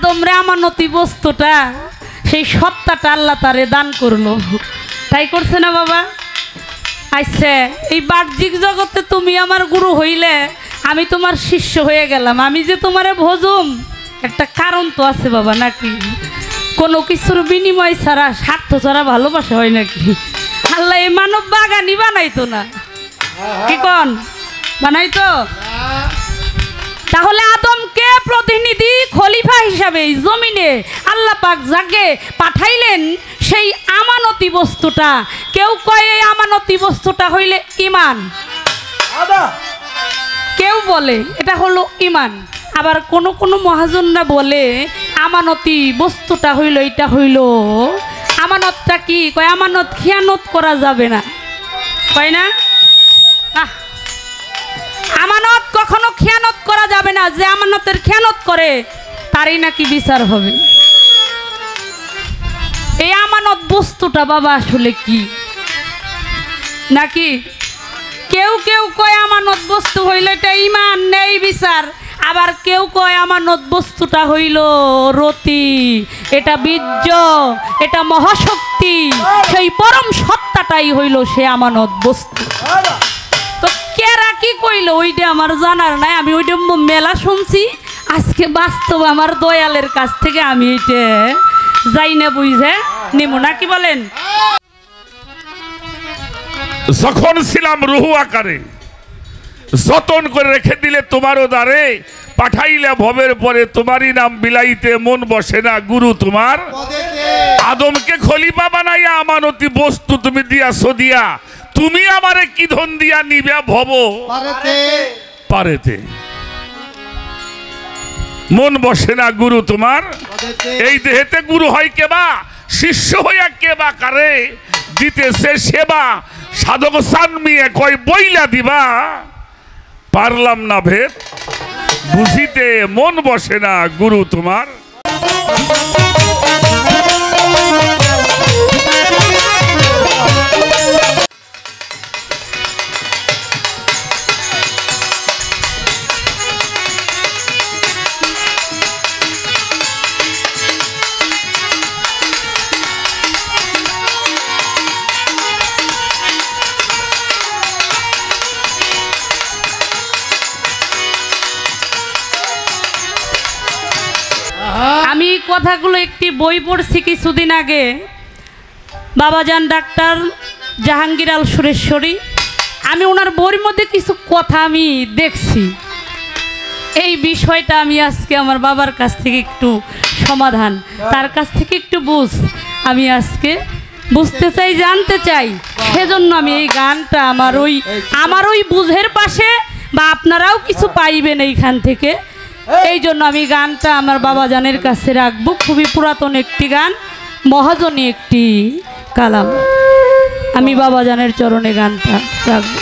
আদমরে আমানতি বস্তুটা সেই সত্তাটা আল্লাহ তারে দান করলো। তাই করছে না বাবা? আচ্ছা, এই বাহ্যিক জগতে তুমি আমার গুরু হইলে আমি তোমার শিষ্য হয়ে গেলাম, আমি যে তোমারে ভজুম একটা কারণ তো আছে বাবা, নাকি? কোনো কিছুর বিনিময় ছাড়া, স্বার্থ ছাড়া ভালোবাসা হয় নাকি? আল্লাহ এই মানব বাগানই বানাইতো না, কি কন? বানাইতো? তাহলে আদমকে প্রতিনিধি খলিফা হিসাবে এই জমিনে আল্লাহ পাক যাকে পাঠাইলেন সেই আমানতি বস্তুটা, কেউ কয় এই আমানতি বস্তুটা হইলে ঈমান, কেউ বলে এটা হলো ঈমান, আবার কোনো কোনো মহাজনরা বলে আমানতি বস্তুটা হইল এটা হইল আমানতটা কি কয় আমানত খিয়ানত করা যাবে না, কয় না? আমানত কখনো খেয়ানত করা যাবে না, যে আমানতের খেয়ানত করে তারই নাকি বিচার হবে। এই আমানত বস্তুটা বাবা আসলে কি নাকি? কেউ কেউ কয় আমানত বস্তু হইল এটা ঈমান, নেই বিচার, আবার কেউ কয় আমানত বস্তুটা হইল রতি, এটা বীর্য, এটা মহাশক্তি, সেই পরম সত্তাটাই হইল সে আমানত বস্তু। তো কেরা কি কইল ওইটা আমার জানার নাই, আমি ওইটা মেলা শুনছি, আজকে বাস্তব আমার দয়ালের কাছ থেকে আমি এটা যাই না বুঝে নিব না, কি বলেন? যখন ছিলাম রুহু আকারে যতন করে রেখে দিলে তোমারও দ্বারে, পাঠাইলে ভবের পরে তোমারই নাম বিলাইতে মন বসে না গুরু তোমার। আদমকে খলিফা বানাইয়া আমানতি বস্তু তুমি দিয়াছো দিয়া, তুমি আমারে কি ধন দিয়া নিবে ভব পারেতে, মন বসে না গুরু তোমার। এই দেহেতে গুরু হয় কেবা, শিষ্য হইয়া কেবা কারে দিতেছে সেবা, সাধক সানমিয়ে কয় বইলা দিবা, পারলাম না ভেদ বুঝিতে মন বসে না গুরু তোমার। আমি কথাগুলো একটি বই পড়ছি কিছুদিন আগে, বাবাজান ডাক্তার জাহাঙ্গীর আল সুরেশ্বরী, আমি ওনার বইয়ের মধ্যে কিছু কথা আমি দেখছি, এই বিষয়টা আমি আজকে আমার বাবার কাছ থেকে একটু সমাধান, তার কাছ থেকে একটু আমি আজকে বুঝতে চাই, জানতে চাই, সেজন্য আমি এই গানটা আমার ওই বুঝের পাশে, বা আপনারাও কিছু পাইবেন এইখান থেকে, এই জন্য আমি গানটা আমার বাবাজানের কাছে রাখবো। খুবই পুরাতন একটি গান, মহাজনী একটি কালাম, আমি বাবাজানের চরণে গানটা রাখবো।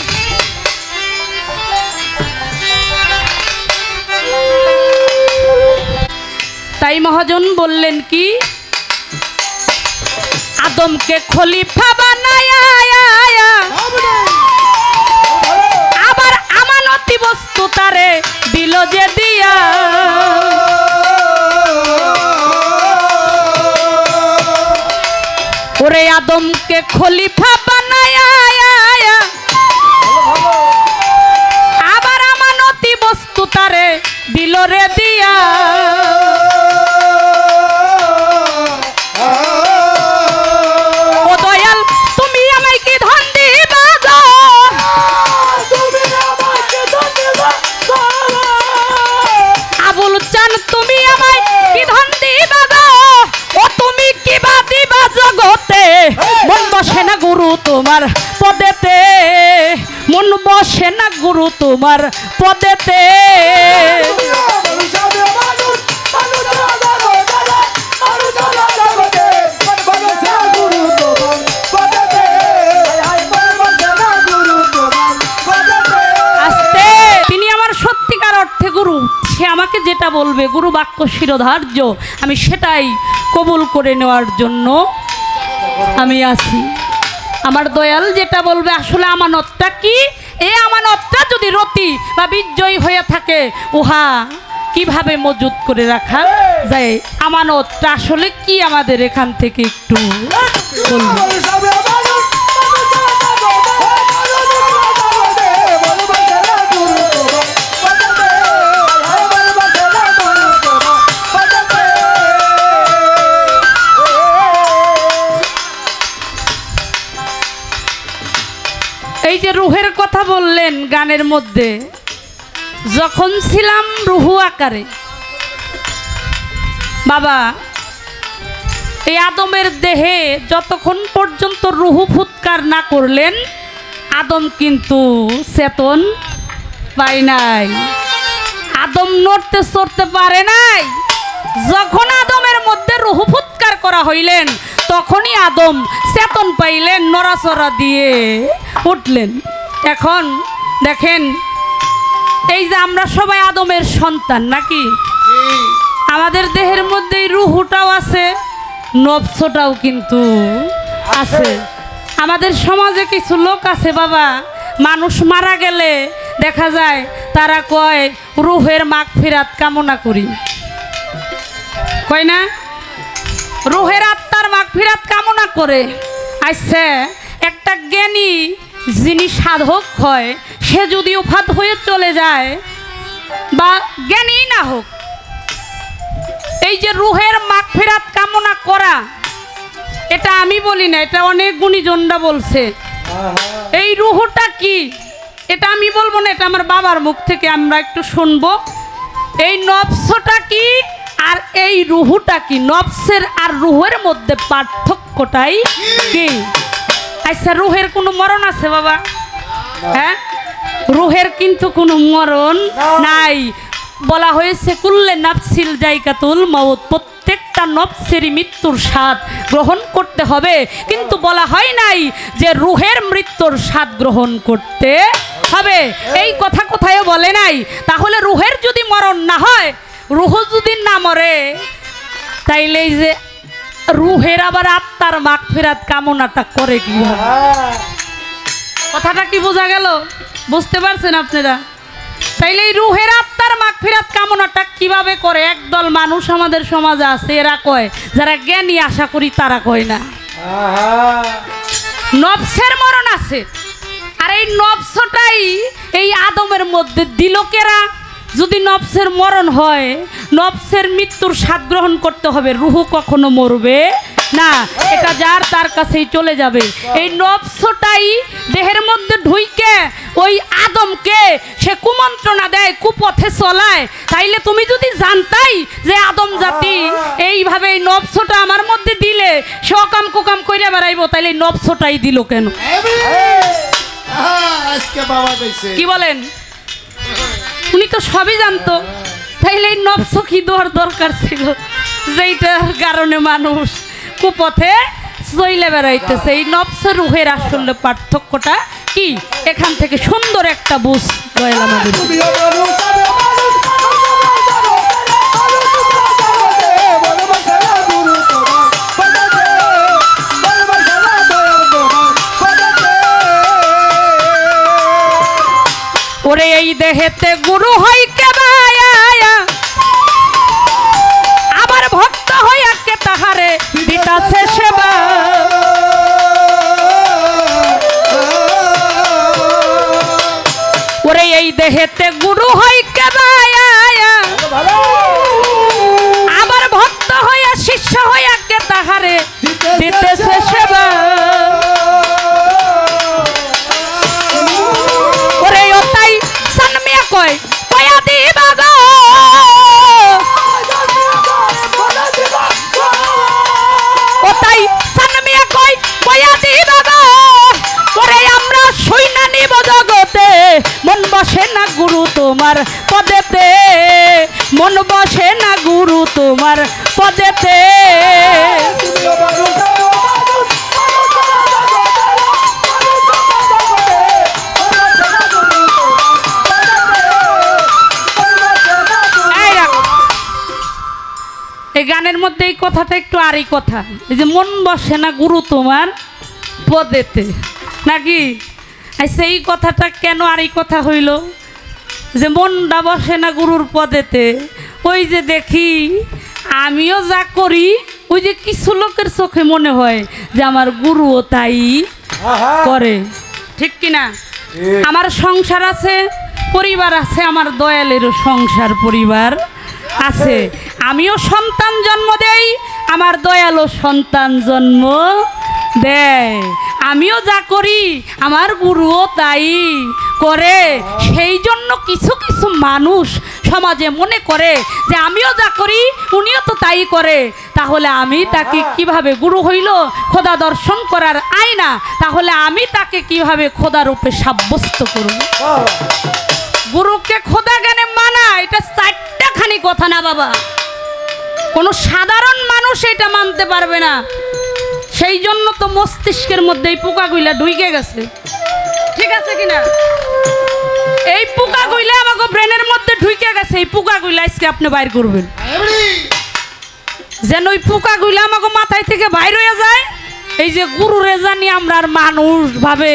তাই মহাজন বললেন কি, আদমকে খলিফা বানায়া আবার আমানতি বস্তু তারে দিল যে দিয়া, ওরে আদমকে খলিফা বানায়া আবার আমানতি বস্তু তারে দিল রে দিয়া, ও দয়াল তুমি আমায় কি ধন দিবা গো, আবুল চান তুমি আমায় কি ধন দিবা গো, ও তুমি কি বা দিবা জগতে, মন বসে না গুরু তোমার পদেতে, মন বসে না গুরু তোমার পদেতে। সে আমাকে যেটা বলবে, গুরু বাক্য শিরোধার্য, আমি সেটাই কবুল করে নেওয়ার জন্য আমি আছি। আমার দয়াল যেটা বলবে, আসলে আমানতটা কি, এই আমানতটা যদি রতি বা বিজয়ী হয়ে থাকে, উহা কিভাবে মজুত করে রাখা যায়, আমানতটা আসলে কি আমাদের এখান থেকে একটু বলবো। এই যে রুহের কথা বললেন গানের মধ্যে, যখন ছিলাম রুহু আকারে, বাবা এই আদমের দেহে যতক্ষণ পর্যন্ত রুহু ফুৎকার না করলেন আদম কিন্তু চেতন পায় নাই, আদম নড়তে চড়তে পারে নাই। যখন আদমের মধ্যে রুহু ফুৎকার করা হইলেন তখনই আদম চেতন পাইলেন, নড়াচড়া দিয়ে উঠলেন। এখন দেখেন, এই যে আমরা সবাই আদমের সন্তান নাকি, আমাদের দেহের মধ্যে রুহুটাও আছে, নফসটাও কিন্তু আছে। আমাদের সমাজে কিছু লোক আছে বাবা, মানুষ মারা গেলে দেখা যায় তারা কয় রুহের মাগফিরাত কামনা করি, কয় না, রুহের আত্মার মাগফিরাত কামনা করে। আচ্ছা, একটা জ্ঞানী যিনি সাধক হয় সে যদি উফাত হয়ে চলে যায় বা জ্ঞানী না হোক, এই যে রুহের মাগফিরাত কামনা করা, এটা আমি বলি না, এটা অনেক গুণীজনরা বলছে। এই রুহটা কি এটা আমি বলবো না, এটা আমার বাবার মুখ থেকে আমরা একটু শুনবো। এই নফসটা কি আর এই রুহুটা কি, নফসের আর রুহের মধ্যে পার্থক্যটাই কি? আচ্ছা, রুহের কোনো মরণ আছে বাবা? হ্যাঁ, রুহের কিন্তু কোনো মরণ নাই। বলা হয়েছে কুল্লে নাফসিল জায়গাতুল মাউত, প্রত্যেকটা নফসেরই মৃত্যুর স্বাদ গ্রহণ করতে হবে, কিন্তু বলা হয় নাই যে রুহের মৃত্যুর স্বাদ গ্রহণ করতে হবে, এই কথা কোথায় বলে নাই। তাহলে রুহের যদি মরণ না হয়, রুহ যদি না মরে, তাইলে এই যে রুহের আবার আত্মার মাগফিরাত কামনাটা করে কি? কথাটা কি বোঝা গেল? বুঝতে পারছেন আপনারা? তাইলে এই রুহের আত্মার মাগফিরাত কামনাটা কিভাবে করে? একদল মানুষ আমাদের সমাজে আছে, এরা কয়, যারা জ্ঞানী আশা করি তারা কয় না, নফসের মরণ আছে। আর এই নফসটাই এই আদমের মধ্যে দিল কেরা? যদি নফসের মরণ হয়, নফসের মৃত্যুর স্বাদ গ্রহণ করতে হবে, রুহু কখনো মরবে না, এটা যার তার কাছেই চলে যাবে। এই নফসটাই দেহের মধ্যে ঢুইকে ওই আদমকে সে কুমন্ত্রণা দেয়, কুপথে চলায়। তাইলে তুমি যদি জানতাই যে আদম জাতি এইভাবে এই নফসটা আমার মধ্যে দিলে সে অকাম কুকাম কইরা বেড়াইব, তাইলে এই নফসটাই দিল কেন? কি বলেন? উনি তো সবই জানতো, তাইলে এই নফস কি দেওয়ার দরকার ছিল যেইটার কারণে মানুষ কুপথে চইলে বেড়াইতেছে? এই নফস রুহের আসলে পার্থক্যটা কি? এখান থেকে সুন্দর একটা বুঝ রয়েল আমাদের। ওরে এই দেহেতে গুরু হই কে বায়া, আবার ভক্ত হইয়া কে তাহারে দিতাছে সেবা। ওরে এই দেহেতে গুরু হই কে বায়া, আবার ভক্ত হইয়া শিষ্য হইয়া কে তাহারে দিতেছে সেবা। ওরে ওটাই সানমিয়া কয় কয়া দিবা গো, ওটাই সানমিয়া কয় কয়া দিবা গো। ওরে আমরা সইনা নিব জগতে, মন বসে না গুরু তোমার পদেতে, মন বসে না গুরু তোমার পদেতে। এই গানের মধ্যে এই কথাটা একটু আরই কথা, এই যে মন বসে না গুরু তোমার পদেতে নাকি? আচ্ছা, এই কথাটা কেন আরই কথা হইল যে মনটা বসে না গুরুর পদেতে? ওই যে দেখি আমিও যা করি ওই যে কিছু লোকের চোখে মনে হয় যে আমার গুরুও তাই করে, ঠিক কিনা? আমার সংসার আছে, পরিবার আছে, আমার দয়ালেরও সংসার পরিবার আছে। আমিও সন্তান জন্ম দেই, আমার দয়ালও সন্তান জন্ম দেয়। আমিও যা করি আমার গুরুও তাই করে। সেই জন্য কিছু কিছু মানুষ সমাজে মনে করে যে আমিও যা করি উনিও তো তাই করে, তাহলে আমি তাকে কিভাবে গুরু হইল খোদা দর্শন করার আয়না, তাহলে আমি তাকে কিভাবে খোদা রূপে সাব্যস্ত করব? গুরুকে খোদা জ্ঞানে মানা এটা চারটাখানি কথা না বাবা, কোনো সাধারণ মানুষ এটা মানতে পারবে না। সেই জন্য তো মস্তিষ্কের মধ্যে এই পোকাগুলা ঢুকে গেছে, ঠিক আছে কিনা? এই পোকাগুলা আমাকে ব্রেনের মধ্যে ঢুকে গেছে, এই পোকাগুলা আজকে আপনি বাইর করবেন, যেন ওই পোকাগুলা আমাকে মাথায় থেকে বাইর হয়ে যায়। এই যে গুরুরে জানি আমরা আর মানুষ ভাবে,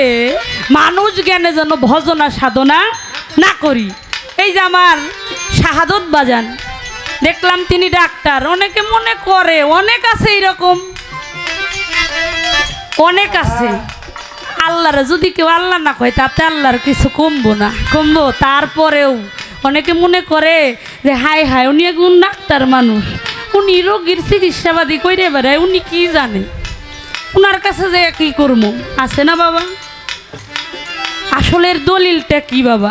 মানুষ জ্ঞানে যেন ভজনা সাধনা না করি। এই যে আমার শাহাদত বাজান, দেখলাম তিনি ডাক্তার, অনেকে মনে করে, অনেক আছে এরকম, অনেক আছে। আল্লাহরে যদি কেউ আল্লাহ না কয় তাতে আল্লাহর কিছু কমবো না, কমবো। তারপরেও অনেকে মনে করে যে হায় হায় উনি একজন ডাক্তার মানুষ, উনি রোগীর চিকিৎসাবাদী করে বেড়ায়, উনি কি জানে, ওনার কাছে যে কি করবো, আছে না বাবা? আসলে এর দলিলটা কি বাবা?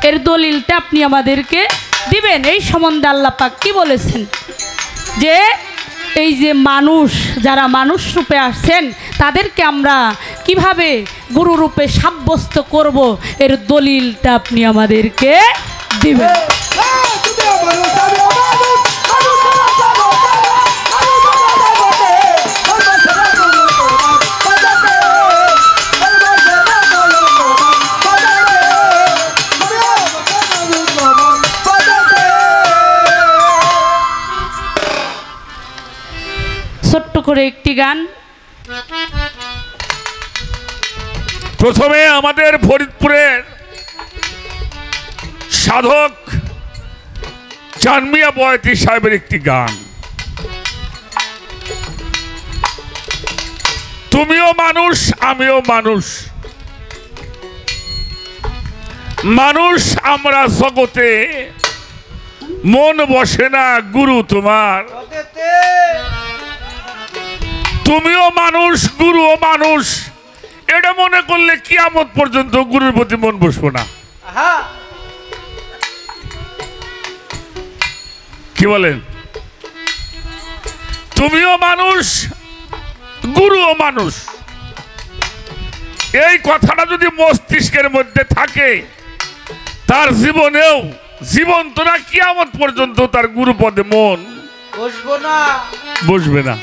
এর দলিলটা আপনি আমাদেরকে দিবেন। এই সম্বন্ধে আল্লাহ পাক কি বলেছেন যে এই যে মানুষ যারা মানুষ রূপে আসছেন তাদেরকে আমরা কিভাবে গুরু রূপে সাব্যস্ত করব, এর দলিলটা আপনি আমাদেরকে দিবেন। ছোট্ট করে একটি গান। প্রথমে আমাদের ফরিদপুরের সাধক চানমিয়া বয়াতি সাহেবের একটি গান। তুমিও মানুষ আমিও মানুষ, মানুষ আমরা জগতে, মন বসে না গুরু তোমার। তুমিও মানুষ গুরুও মানুষ, এটা মনে করলে কিয়ামত পর্যন্ত গুরুর প্রতি মন বসবো না। কি বলেন? তুমিও মানুষ গুরুও মানুষ, এই কথাটা যদি মস্তিষ্কের মধ্যে থাকে তার জীবনেও জীবন্ত না কিয়ামত পর্যন্ত তার গুরু পদে মন বসবে না।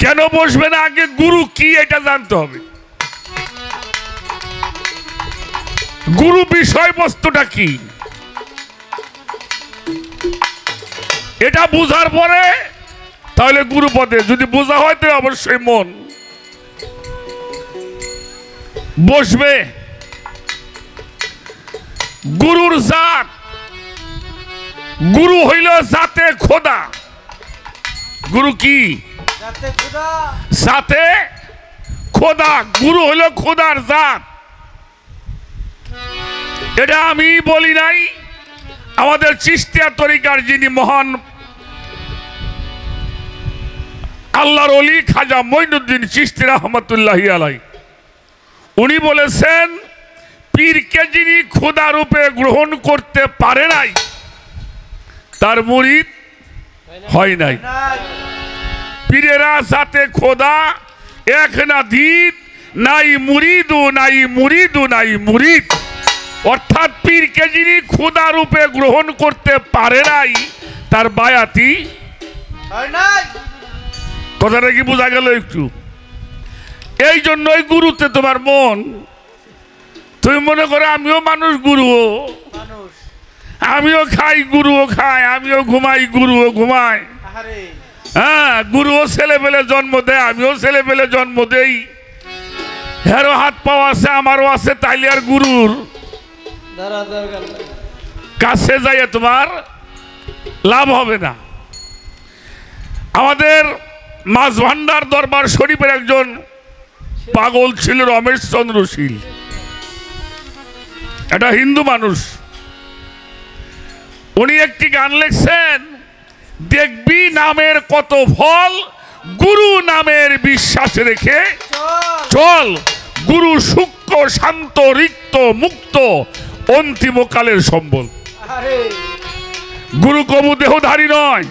কেন বসবে না? আগে গুরু কি এটা জানতে হবে। গুরু বিষয়বস্তুটা কি এটা বুঝার পরে তাহলে গুরু পদে যদি বোঝা হয় তো অবশ্যই মন বসবে। গুরুর জাত, গুরু হইল জাতে খোদা। গুরু কি? সাথে খোদা। গুরু হইল খোদার জাত। এটা আমি বলি নাই, আমাদের চিশতিয়া তরিকার যিনি মহান আল্লাহর ওলি খাজা মঈনুদ্দিন চিশতি রহমতুল্লাহি আলাইহি উনি বলেছেন, পীরকে যিনি খোদা রূপে গ্রহণ করতে পারে নাই তার মুরিদ হয় নাই। পীরেরা সাথে খোদা এক না দ্বিত, নাই মুরিদু নাই মুরিদু নাই মুরিদ। অর্থাৎ পীরকে যিনি খোদা রূপে গ্রহণ করতে পারে নাই তার বায়াতি হয় নাই। কথাটা কি বোঝা গেল একটু? এই জন্যই গুরুতে তোমার মন। তুমি মনে করো আমিও মানুষ, গুরুও আমিও খাই, গুরুও খায়, আমিও ঘুমাই, গুরুও ঘুমায়। হ্যাঁ, গুরুও ছেলে পেলে জন্ম দেয়, আমিও ছেলে পেলে জন্ম দেই। হেরো হাত পাও আছে, আমারও আছে, তাইলে আর গুরুর কাছে যাইয়ে তোমার লাভ হবে না। আমাদের মাছ ভান্ডার দরবার শরীফের একজন পাগল ছিল রমেশ চন্দ্র শীল, এটা হিন্দু মানুষ। উনি একটি গান লিখছেন, দেখবি নামের কত ফল, গুরু নামের বিশ্বাস রেখে চল, গুরু সূক্ষ্ম শান্ত রিক্ত মুক্ত অন্তিমকালের সম্বল। গুরু কবু দেহধারী নয়,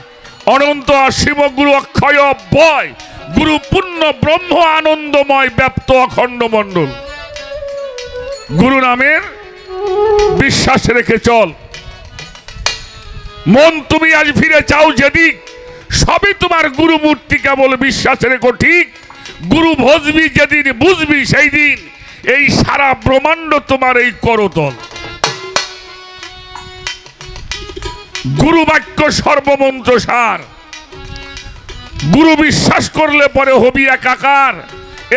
অনন্ত শিব গুরু অক্ষয় অব্যয়, গুরু পূর্ণ ব্রহ্ম আনন্দময় ব্যাপ্ত অখণ্ড মণ্ডল। গুরু নামের বিশ্বাস রেখে চল, মন তুমি আজ ফিরে চাও যেদিক, সবই তোমার গুরু মূর্তি কেবল বিশ্বাস রেখো ঠিক। গুরু ভজবি যেদিন বুঝবি সেই দিন, এই সারা ব্রহ্মাণ্ড তোমার এই করতল। গুরু বাক্য সর্বমন্ত্র সার, গুরু বিশ্বাস করলে পরে হবি একাকার।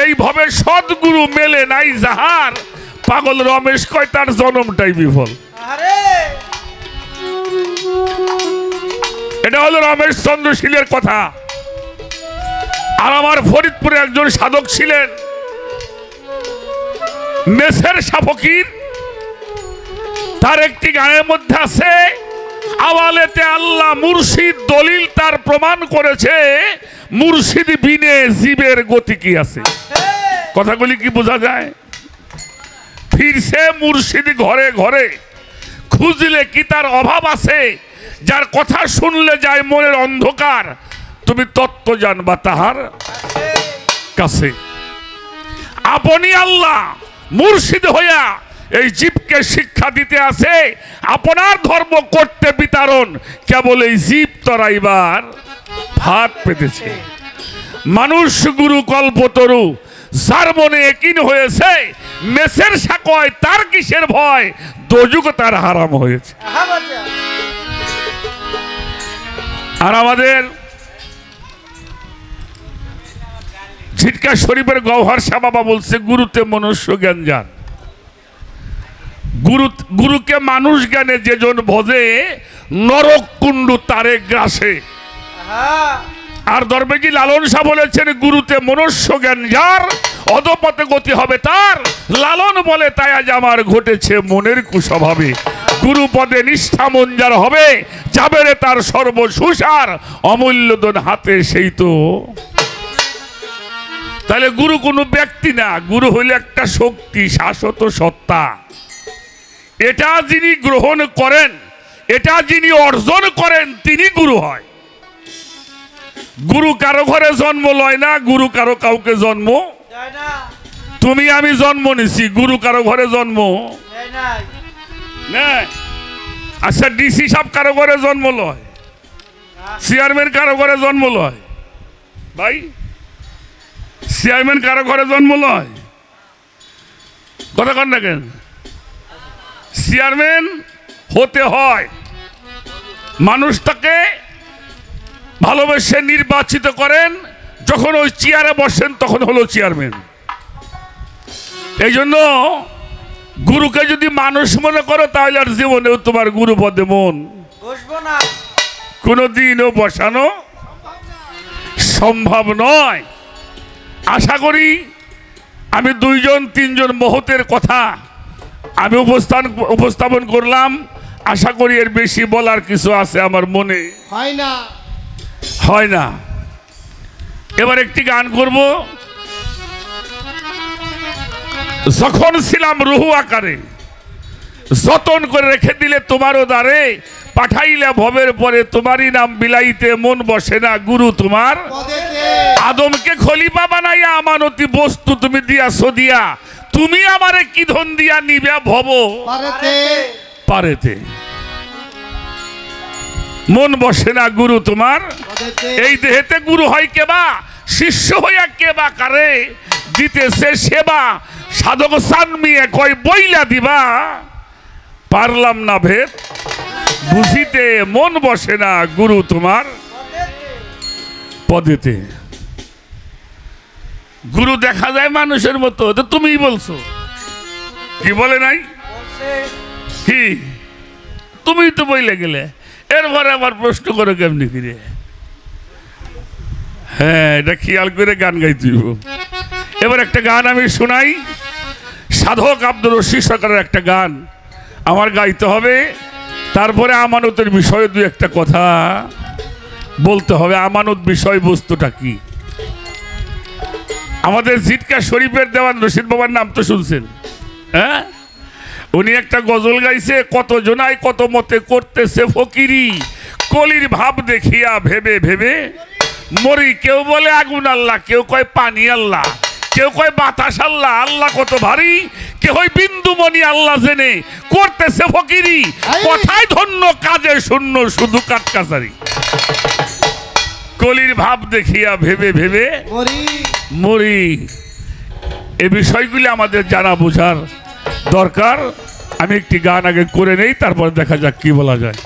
এইভাবে সদ্গুরু মেলে নাই যাহার, পাগল রমেশ কয় তার জন্মটাই বিফল। এটা হলো রমেশ চন্দ্র শীলের কথা। আর আমার ফরিদপুরে একজন সাধক ছিলেন মেসের শাহ ফকির, তার একটি গানের মধ্যে আছে, আওয়ালেতে আল্লাহ মুর্শিদ দলিল তার প্রমাণ করেছে, মুর্শিদ বিনে জীবের গতি কি আছে। কথাগুলি কি বোঝা যায়? ফিরছে মুর্শিদ ঘরে ঘরে, খুঁজলে কি তার অভাব আছে, যার কথা শুনলে যায় মনের অন্ধকার, তুমি তত্ত্ব জানবা তাহার কাছে। আপনি আল্লাহ মুর্শিদ হইয়া এই জীবকে শিক্ষা দিতে আছে, আপনার ধর্ম করতে বিতারণ, কেবল এই জীব তরাইবার ভাত পেতেছে। মানুষ গুরু কল্পতরু, যার মনে একিন হয়েছে, মেসের সাকয় তার কিসের ভয়, দোজুক তার হারাম হয়েছে। আর আমাদের ঝিটকা শরীফের গওহর শাহ বাবা বলছে, গুরুতে মনুষ্য জ্ঞান যান। গুরুকে মানুষ জ্ঞানে যেজন ভজে, নরক কুণ্ডু তারে গ্রাসে। আর দরবেজি লালন শাহ বলেছেন, গুরুতে মনুষ্য জ্ঞান যার, অধপথে গতি হবে তার। লালন বলে, তাই আজ আমার ঘটেছে মনের কুস্বভাবে। গুরু পদে নিষ্ঠা মন যার হবে, যাবে রে তার সর্বসুসার, অমূল্য দন হাতে সেই তো। তাহলে গুরু কোনো ব্যক্তি না, গুরু হইলে একটা শক্তি, শাশ্বত সত্তা। এটা যিনি গ্রহণ করেন, এটা যিনি অর্জন করেন, তিনি গুরু হয়। গুরু কারো ঘরে জন্ম লয় না, গুরু কারো কাউকে জন্ম। তুমি আমি জন্ম নিছি, গুরু কারো ঘরে জন্ম না। আচ্ছা, ডিসি সাহেব কারো ঘরে জন্ম লয়, চেয়ারম্যান কারো ঘরে জন্ম লয়, ভাই চেয়ারম্যান কারো ঘরে জন্ম লয়, কথা কন না কেন? চেয়ারম্যান হতে হয়, মানুষ তাকে ভালোবেসে নির্বাচিত করেন, যখন ওই চেয়ারে বসেন তখন হলো চেয়ারম্যান। এই জন্য গুরুকে যদি মানুষ মনে করো, তাহলে আর জীবনেও তোমার গুরু পদে মন বসবো না, কোনোদিনও বসানো সম্ভব নয়। আশা করি আমি দুইজন তিনজন মহতের কথা আমি উপস্থাপন করলাম। আশা করি এর বেশি বলার কিছু আছে আমার মনে হয় না। এবার একটি গান করব। যখন ছিলাম রুহু আকারে, যতন করে রেখে দিলে তোমারও দ্বারে, পাঠাইলে ভবের পরে তোমারই নাম বিলাইতে মন বসে না, গুরু তোমার আদমকে খলিফা বানাইয়া আমানতি বস্তু তুমি দিয়াছো দিয়া, তুমি আমারে কি ধন দিয়া নিবে ভব পারেতে, মন বসে না গুরু তোমার। এই দেহেতে গুরু হয় কেবা, শিষ্য হইয়া কেবা কারে, দিতেছে সেবা সাধক সানমিয়ে কয় বইলা দিবা, পারলাম না ভেদ বুঝিতে, মন বসে না গুরু তোমার পদেতে। গুরু দেখা যায় মানুষের মতো, তো তুমিই বলছো, কি বলে নাই? কি তুমি তো বইলে গেলে, এরপরে আবার প্রশ্ন করে কেমনি কিরে? হ্যাঁ, এটা খেয়াল করে গান গাইতে হইব। এবার একটা গান আমি শোনাই, সাধক আব্দুর রশিদ সরকারের একটা গান আমার গাইতে হবে। তারপরে আমানতের বিষয়ে দুই একটা কথা বলতে হবে। আমানত বিষয়বস্তুটা কি? আমাদের জিটকা শরীফের দেওয়ান রশিদ বাবার নাম তো শুনছেন, হ্যাঁ? উনি একটা গজল গাইছে, কত জনাই কত মতে করতেছে ফকিরি, কলির ভাব দেখিয়া ভেবে ভেবে মরি। কেউ বলে আগুন আল্লাহ, কেউ কয় পানি আল্লাহ, কেউ কয় বাতাস আল্লাহ, আল্লাহ কত ভারী, কেউ বিন্দুমণি আল্লাহ জেনে করতেছে ফকিরি, কথায় ধন্য কাজে শূন্য শুধু কাটকাচারি। কলির ভাব দেখিয়া ভেবে ভেবে মরি। এই বিষয়গুলি আমাদের জানা বোঝার দরকার। আমি একটি গান আগে করে নেই, তারপর দেখা যাক কি বলা যায়।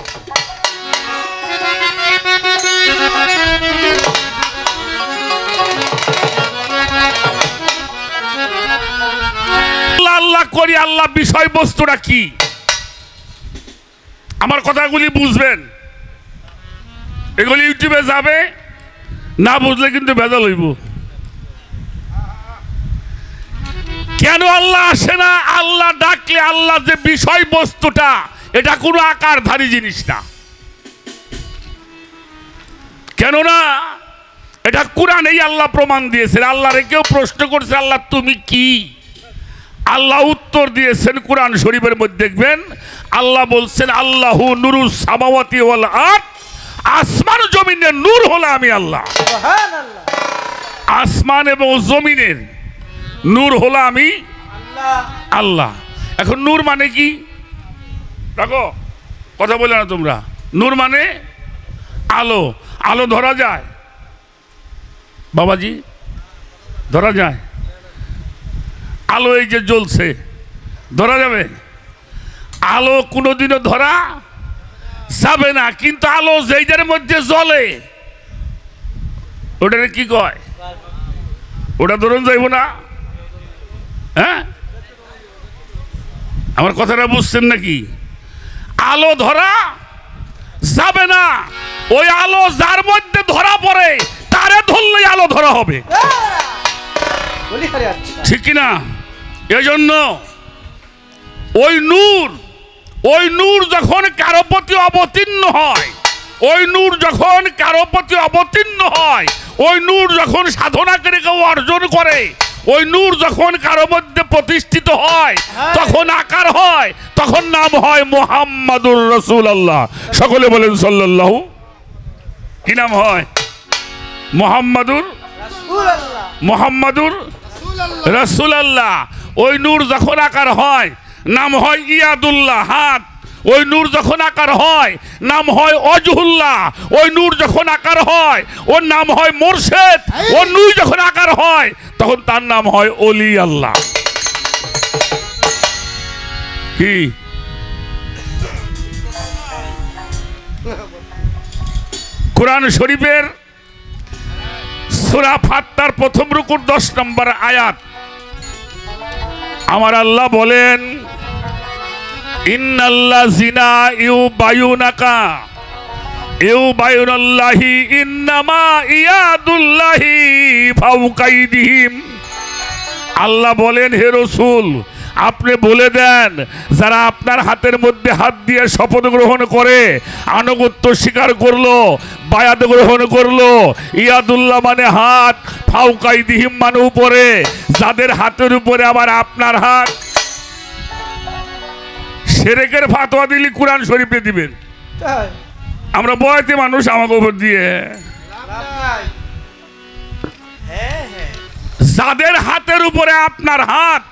আল্লাহ করি, আল্লাহ বিষয়বস্তুটা কি? আমার কথাগুলি বুঝবেন, এগুলি ইউটিউবে যাবে, না বুঝলে কিন্তু ভেজাল হইব। কেন আল্লাহ আসে না? আল্লাহ ডাকলে আল্লাহ যে বিষয়বস্তুটা, এটা কোনো আকারধারী জিনিস না। কেননা এটা কুরআনেই আল্লাহ প্রমাণ দিয়েছেন। আল্লাহরে কেউ প্রশ্ন করছে, আল্লাহ তুমি কি? আল্লাহ উত্তর দিয়েছেন কুরআন শরীফের মধ্যে, দেখবেন আল্লাহ বলছেন আল্লাহু নূরুস সামাওয়াতি ওয়াল আরদ, আসমান জমিনের নূর হলো আমি আল্লাহ। সুবহানাল্লাহ। আসমান এবং জমিনের নূর হলো আমি আল্লাহ। এখন নূর মানে কি? দেখো, কথা বলে না তোমরা। নূর মানে আলো। আলো ধরা যায় বাবাজি? ধরা যায়? আলো এই যে জ্বলছে, ধরা যাবে? আলো কোনোদিনও ধরা যাবে না। কিন্তু আলো যেইটার মধ্যে জ্বলে, ওটারে কি কয়? ওটা ধরুন যাইব না? হ্যাঁ, আমার কথাটা বুঝছেন নাকি? আলো ধরা যাবে না। ওই আলো যার মধ্যে ধরা পড়ে, তারে ধরলেই আলো ধরা হবে, ঠিক কিনা? এজন্য ওই নূর যখন কারো প্রতি অবতীর্ণ হয়, ওই নূর যখন কারো প্রতি অবতীর্ণ হয়, ওই নূর যখন সাধনা করে কেউ অর্জন করে, ওই নূর যখন কারো মধ্যে প্রতিষ্ঠিত হয়, তখন আকার হয়, তখন নাম হয় মুহাম্মাদুর রাসূলুল্লাহ। সকলে বলেন সাল্লাল্লাহু। কি নাম হয়? মুহাম্মাদুর রাসূলুল্লাহ। ওই নূর যখন আকার হয়, নাম হয় ইয়াদুল্লাহ, হাত। ওই নূর যখন আকার হয়, নাম হয় ওয়াজহুল্লাহ। ওই নূর যখন আকার হয়, ওর নাম হয় মুর্শিদ। ওর নূর যখন আকার হয়, তখন তার নাম হয় ওলি আল্লাহ। কি? কুরআন শরীফের সূরা ফাত্তার প্রথম রুকুর 10 নম্বর আয়াত, আমার আল্লাহ বলেন ইন্নাল্লাযিনা ইউবায়ুনাল্লাহি ইন্নামা ইয়াদুল্লাহি ফাওকা আইদিহিম। আল্লাহ বলেন, হে রাসূল আপনি বলে দেন, যারা আপনার হাতের মধ্যে হাত দিয়ে শপথ গ্রহণ করে, আনুগত্য স্বীকার করলো, বায়াত গ্রহণ করলো। ইয়াদুল্লাহ মানে হাত, ফাওকা আইদিহিম মানে উপরে, যাদের হাতের উপরে আবার আপনার হাত। শিরকের ফতোয়া দিলি কুরআন শরীফে দিবেন। আমরা বয়াতি মানুষ, আমাকে উপর দিয়ে যাদের হাতের উপরে আপনার হাত,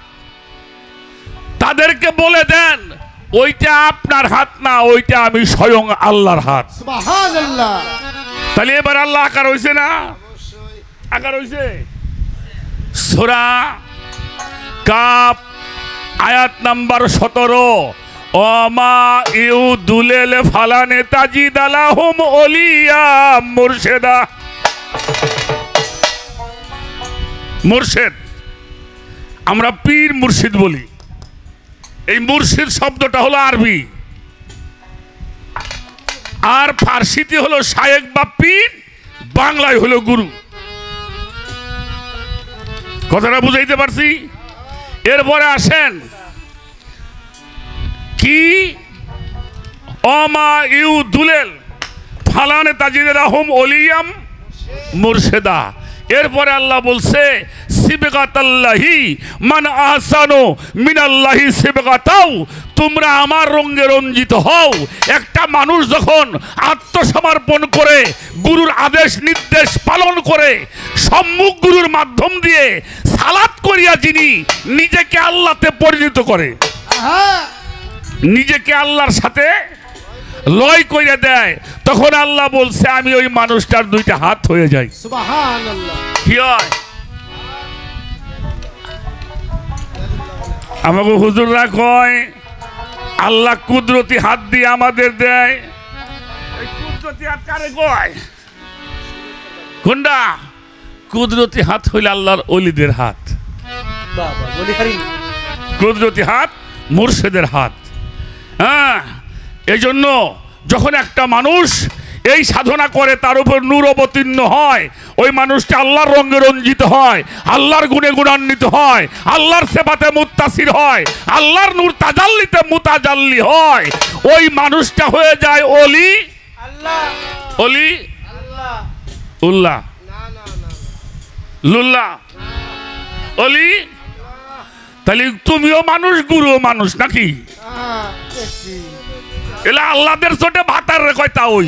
তাদেরকে বলে দেন ওইটা আপনার হাত না, ওইটা আমি স্বয়ং আল্লাহর হাত। সুবহানাল্লাহ। তাহলে এবার আল্লাহ আকার হইছে না? আকার হইছে। সূরা কাফ আয়াত নাম্বার 17, ওমা ইউদুলিল ফালানে তাজিদালাহুম ওলিয়া মুরশেদা। মুর্শিদ আমরা পীর মুর্শিদ বলি। এই মুর্শিদ শব্দটা হলো আরবি, আর ফার্সিতে হলো শায়েক বা পীর, বাংলায় হলো গুরু। কথাটা বুঝাইতে পারছি? এরপরে আসেন কি অমা ইউ দুলেল ফালানে তাজিদের আহম অলিয়াম মুর্শেদা। এরপরে আল্লাহ বলছে সিবগাতাল্লাহি মান আহসানু মিনাল্লাহি সিবগাতাও, তোমরা আমার রঙে রঞ্জিত হও। একটা মানুষ যখন আত্মসমর্পণ করে গুরুর আদেশ নির্দেশ পালন করে সম্মুখ গুরুর মাধ্যম দিয়ে সালাত করিয়া যিনি নিজেকে আল্লাহতে পরিণত করে, নিজেকে আল্লাহর সাথে লয় কইরা দেয়, তখন আল্লাহ বলছে আমি ওই মানুষটার দুইটা হাত হয়ে যাই। সুবহানাল্লাহ। কি হয়? আমাকে হুজুররা কয় আল্লাহ কুদরতি হাত দিয়ে আমাদের দেয়। এই কুদরতি হাত কারে কয়? কোনটা? কুদরতি হাত হইল আল্লাহর ওলিদের হাত। বাবা বলিহারি। কুদরতি হাত মুর্শিদের হাত। হ্যাঁ, এই জন্য যখন একটা মানুষ এই সাধনা করে তার উপর নূর অবতীর্ণ হয়, ওই মানুষটা আল্লাহর রঙে রঞ্জিত হয়, আল্লাহর গুণে গুণান্বিত হয়, আল্লাহর সেবাতে মুত্তাসির হয়, আল্লাহর নূর তাজাল্লিতে মুতাজাল্লি হয়, ওই মানুষটা হয়ে যায় অলি। আল্লাহ অলি আল্লাহ উল্লাহ না না না লুল্লাহ অলি। তাহলে তুমিও মানুষ, গুরুও মানুষ নাকি? দেখছি। এলা আল্লাহদের চোটে ভাতার রে কয় তা ওই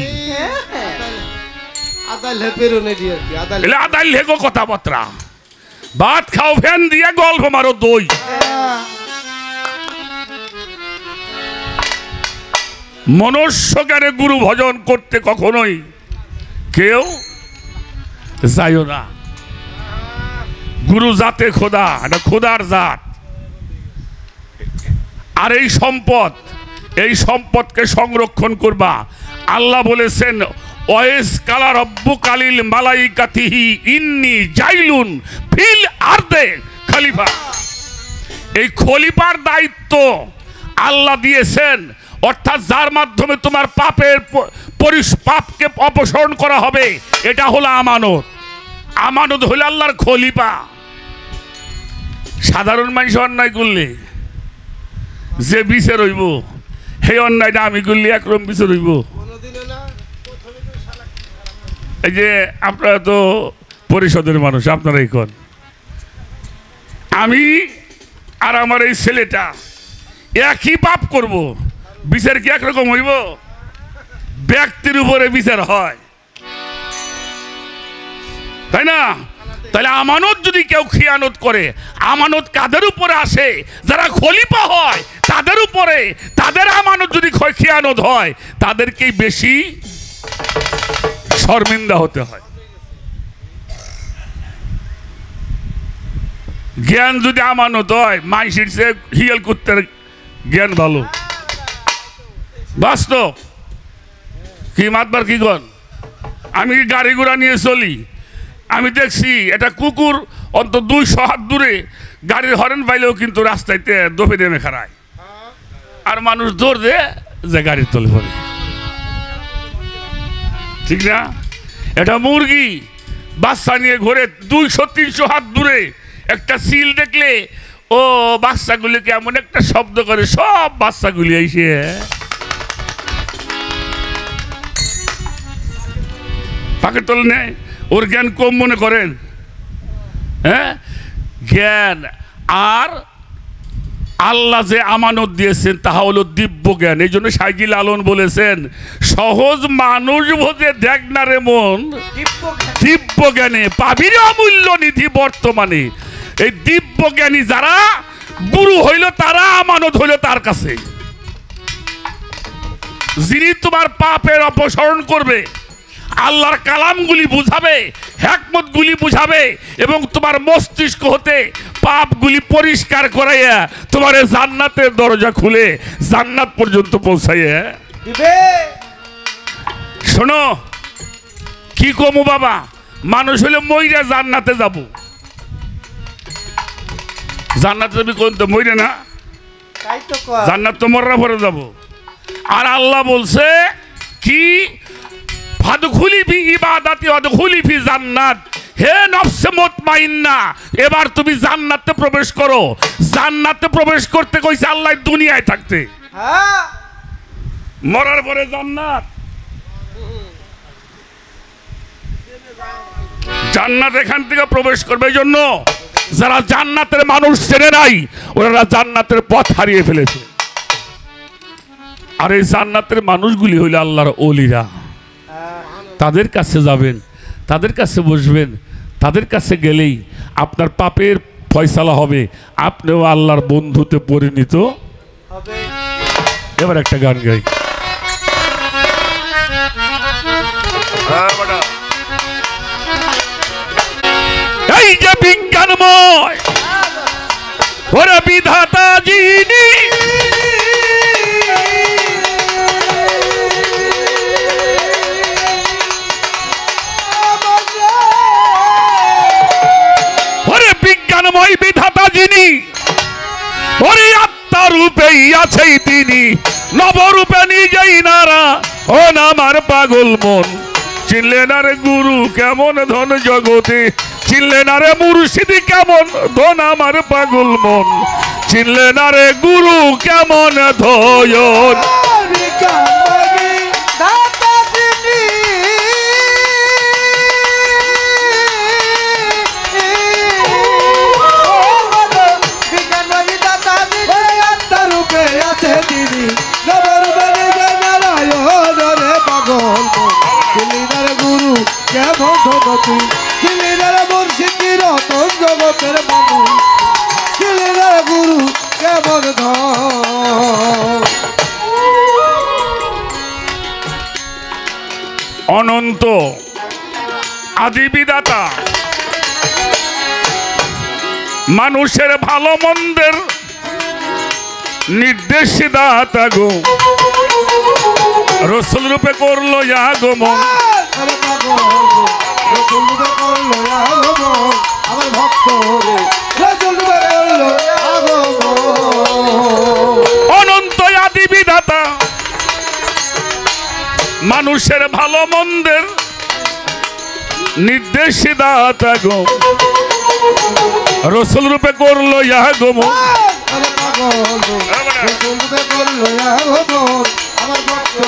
আদাল হেপেরো নেডি আর কি আদাল। এলা আদাই লেগো কথাবার্তা। ভাত খাও ফ্যান দিয়ে, গল্প মারো দই। মনুষ্য জ্ঞানে গুরু ভজন করতে কখনোই কেউ যাইও না। গুরু জাতে খোদা, এটা খোদার জাত। আর এই সম্পদ, এই সম্পদকে সংরক্ষণ করবা। আল্লাহ বলেছেন ওয়েস কালা রব্বু কালিল মালাইকাতিহি ইন্নি জাইলুন ফিল আরদে খলিফা। এই খলিফার দায়িত্ব আল্লাহ দিয়েছেন, অর্থাৎ যার মাধ্যমে তোমার পাপের পাপকে অপসারণ করা হবে। এটা হলো আমানত। আমানত হলো আল্লাহর খলিফা। সাধারণ মানুষ অন্যায় করলে যে বিচার হইব, সেই অন্যায়টা আমি করলে একরকম বিচার হইব। কোনোদিনও না। এই যে আপনারা তো পরিষদের মানুষ, আপনারাই কোন, আমি আর আমার এই ছেলেটা একই পাপ করব, বিচার কি একরকম হইব? ব্যক্তির উপরে বিচার হয়, তাই না? তাহলে আমানত যদি কেউ খিয়ানত করে, আমানত কাদের উপরে আসে? যারা খলিফা হয় তাদের উপরে। তাদের আমানত যদি খিয়ানত হয়, তাদেরকেই বেশি শর্মিন্দা হতে হয়। জ্ঞান যদি আমানত হয়, মাইসির সে হিয়াল কুত্তের জ্ঞান ভালো। বাস্তব কি মাতবার কি গন? আমি গাড়ি ঘোড়া নিয়ে চলি, আমি দেখছি এটা কুকুর অন্তত 200 হাত দূরে গাড়ির হরেন পাইলেও কিন্তু রাস্তাইতে দফে নেমে খাড়ায়, আর মানুষ দৌড় দে যে গাড়ির তলে পড়ে। ঠিক না? এটা মুরগি বাচ্চা নিয়ে ঘুরে 200-300 হাত দূরে একটা সিল দেখলে ও বাচ্চাগুলিকে এমন একটা শব্দ করে, সব বাচ্চাগুলি এসে পাকে তলে নেয়। ওর জ্ঞান কম মনে করেন? হ্যাঁ, জ্ঞান আর আল্লাহ যে আমানত দিয়েছেন তাহা হলো দিব্য জ্ঞান। এই জন্য সাইজি লালন বলেছেন, সহজ মানুষ বোঝে দেখ না রে মন, দিব্য জ্ঞানে পাবির অমূল্য নিধি বর্তমানে। এই দিব্য জ্ঞানী যারা গুরু হইল, তারা আমানত হইল তার কাছে। যিনি তোমার পাপের অপসারণ করবে, আল্লাহর কালামগুলি বুঝাবে, হিকমতগুলি বুঝাবে, এবং তোমার মস্তিষ্ক হতে পাপগুলি পরিষ্কার করাইয়া তোমার জান্নাতের দরজা খুলে জান্নাত পর্যন্ত পৌঁছাইয়া দিবে। শোনো কি কমু বাবা, মানুষ হলে মইরা জান্নাতে যাব। জান্নাতে যাবি কোন তো মইরে না, তাই তো কয়। জান্নাত তো মররা পরে যাব। আর আল্লাহ বলছে কি ফাদখুলি ফি ইবাদাতি ওয়াদখুলি ফি জান্নাত। হে নফসে মুতমাইন্না, এবার তুমি জান্নাতে প্রবেশ করো। জান্নাতে প্রবেশ করতে কইছে আল্লাহ দুনিয়ায় থাকতে, হ্যাঁ মরার পরে জান্নাত। জান্নাত এখান থেকে প্রবেশ করবে। এই জন্য যারা জান্নাতের মানুষ চেনে নাই, ওরা জান্নাতের পথ হারিয়ে ফেলেছে। আর এই জান্নাতের মানুষগুলি হইল আল্লাহর ওলিরা। তাদের কাছে যাবেন, তাদের কাছে বসবেন, তাদের কাছে গেলেই আপনার পাপের ফয়সালা হবে, আপনিও আল্লাহর বন্ধুতে পরিণত হবে। এবার একটা গান গাই। এই যে বিজ্ঞানময় ওরে বিধাতা যিনি, ওরে বিজ্ঞানময় বিধাতা যিনি, ওরে আত্মার রূপেই আছেই তিনি, নবরূপে নিজেই নারা ও নামার পাগল মন। চিনলে না রে গুরু কেমন ধন জগতে, চিনলে না রে মুর্শিদি কেমন ধন আমার পাগল মন, চিনলে না রে গুরু কেমন ধয়ন। গুরু কেমন ধনতি, চিলিদার মুর্শিদি রতন জগতের মানুষ, চিলিদার গুরু কেমন ধন। অনন্ত আদি বিধাতা, মানুষের ভালো মন্দের নির্দেশ দাতা গো, রসুল রূপে করলো আগমন। আমার ভক্ত অনন্ত আদি বিধাতা, মানুষের ভালো মন্দের নির্দেশ দাতা গো, রসুল রূপে করলো আগমন। আমার ভক্ত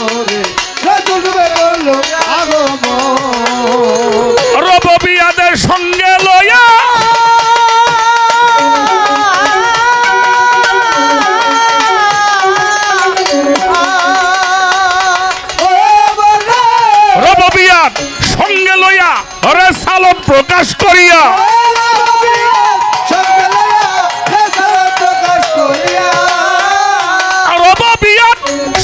রবিয়াদের সঙ্গে লয়া রবিয়াদ সঙ্গে লইয়া রেসালত প্রকাশ করিয়া, রবিয়াদ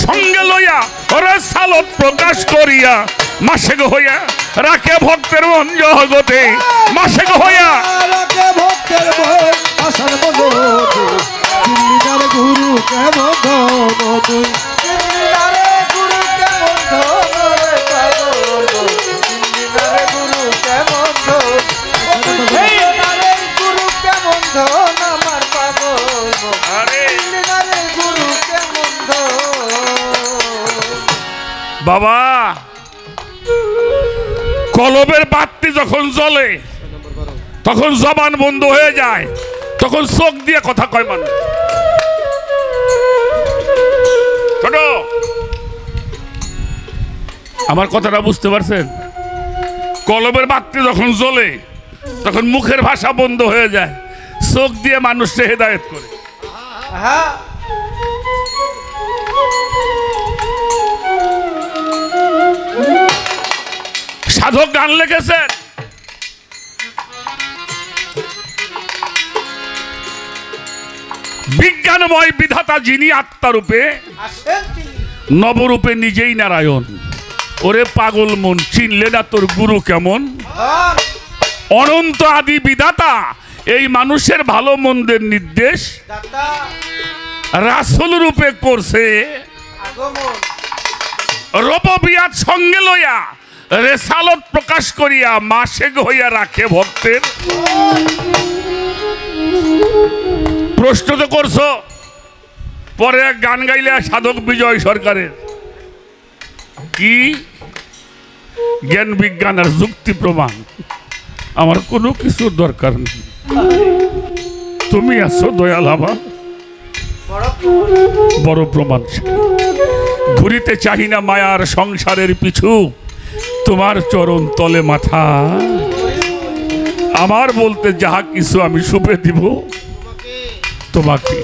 সঙ্গে লইয়া রেসালত প্রকাশ করিয়া, মাসেক হইয়া রাখে ভক্তের মন জগতে, মাসেক হইয়া রাখে ভক্তের মন আশার মনোতে, চিল্লিদার গুরু কেমন ধন তুই, চিল্লিদার গুরু কেমন ধন রে পাগল, চিল্লিদার গুরু কেমন ধন, চিল্লিদার গুরু কেমন ধন আমার পাগল, চিল্লিদার গুরু কেমন ধন। বাবা, কলবের বাতি যখন জ্বলে তখন জবান বন্ধ হয়ে যায়, তখন চোখ দিয়ে কথা কয় মানুষ। ছোট, আমার কথাটা বুঝতে পারছেন? কলবের বাতি যখন জ্বলে তখন মুখের ভাষা বন্ধ হয়ে যায়, চোখ দিয়ে মানুষকে হেদায়েত করে। সাধক গান লিখেছেন, বিজ্ঞানময় বিধাতা যিনি আত্মারূপে, নবরূপে নিজেই নারায়ণ। ওরে পাগল মন, চিনলে না তোর গুরু কেমন? অনন্ত আদি বিধাতা, এই মানুষের ভালো মন্দের নির্দেশ রাসূল রূপে করছে। রববিয়াত সঙ্গে লইয়া রেসালত প্রকাশ করিয়া, মাসেক হইয়া রাখে ভক্তের। প্রশ্ন তো করছো, পরে এক গান গাইলে সাধক বিজয় সরকারের, কি জ্ঞান বিজ্ঞান আর যুক্তি প্রমাণ, আমার কোনো কিছুর দরকার নেই। তুমি আছো দয়াল আমার বড় প্রমাণ। ঘুরিতে চাহি না মায়ার সংসারের পিছু, তোমার চরণ তলে মাথা। আমার বলতে যাহা কিছু আমি সুপে দিব তোমাকে।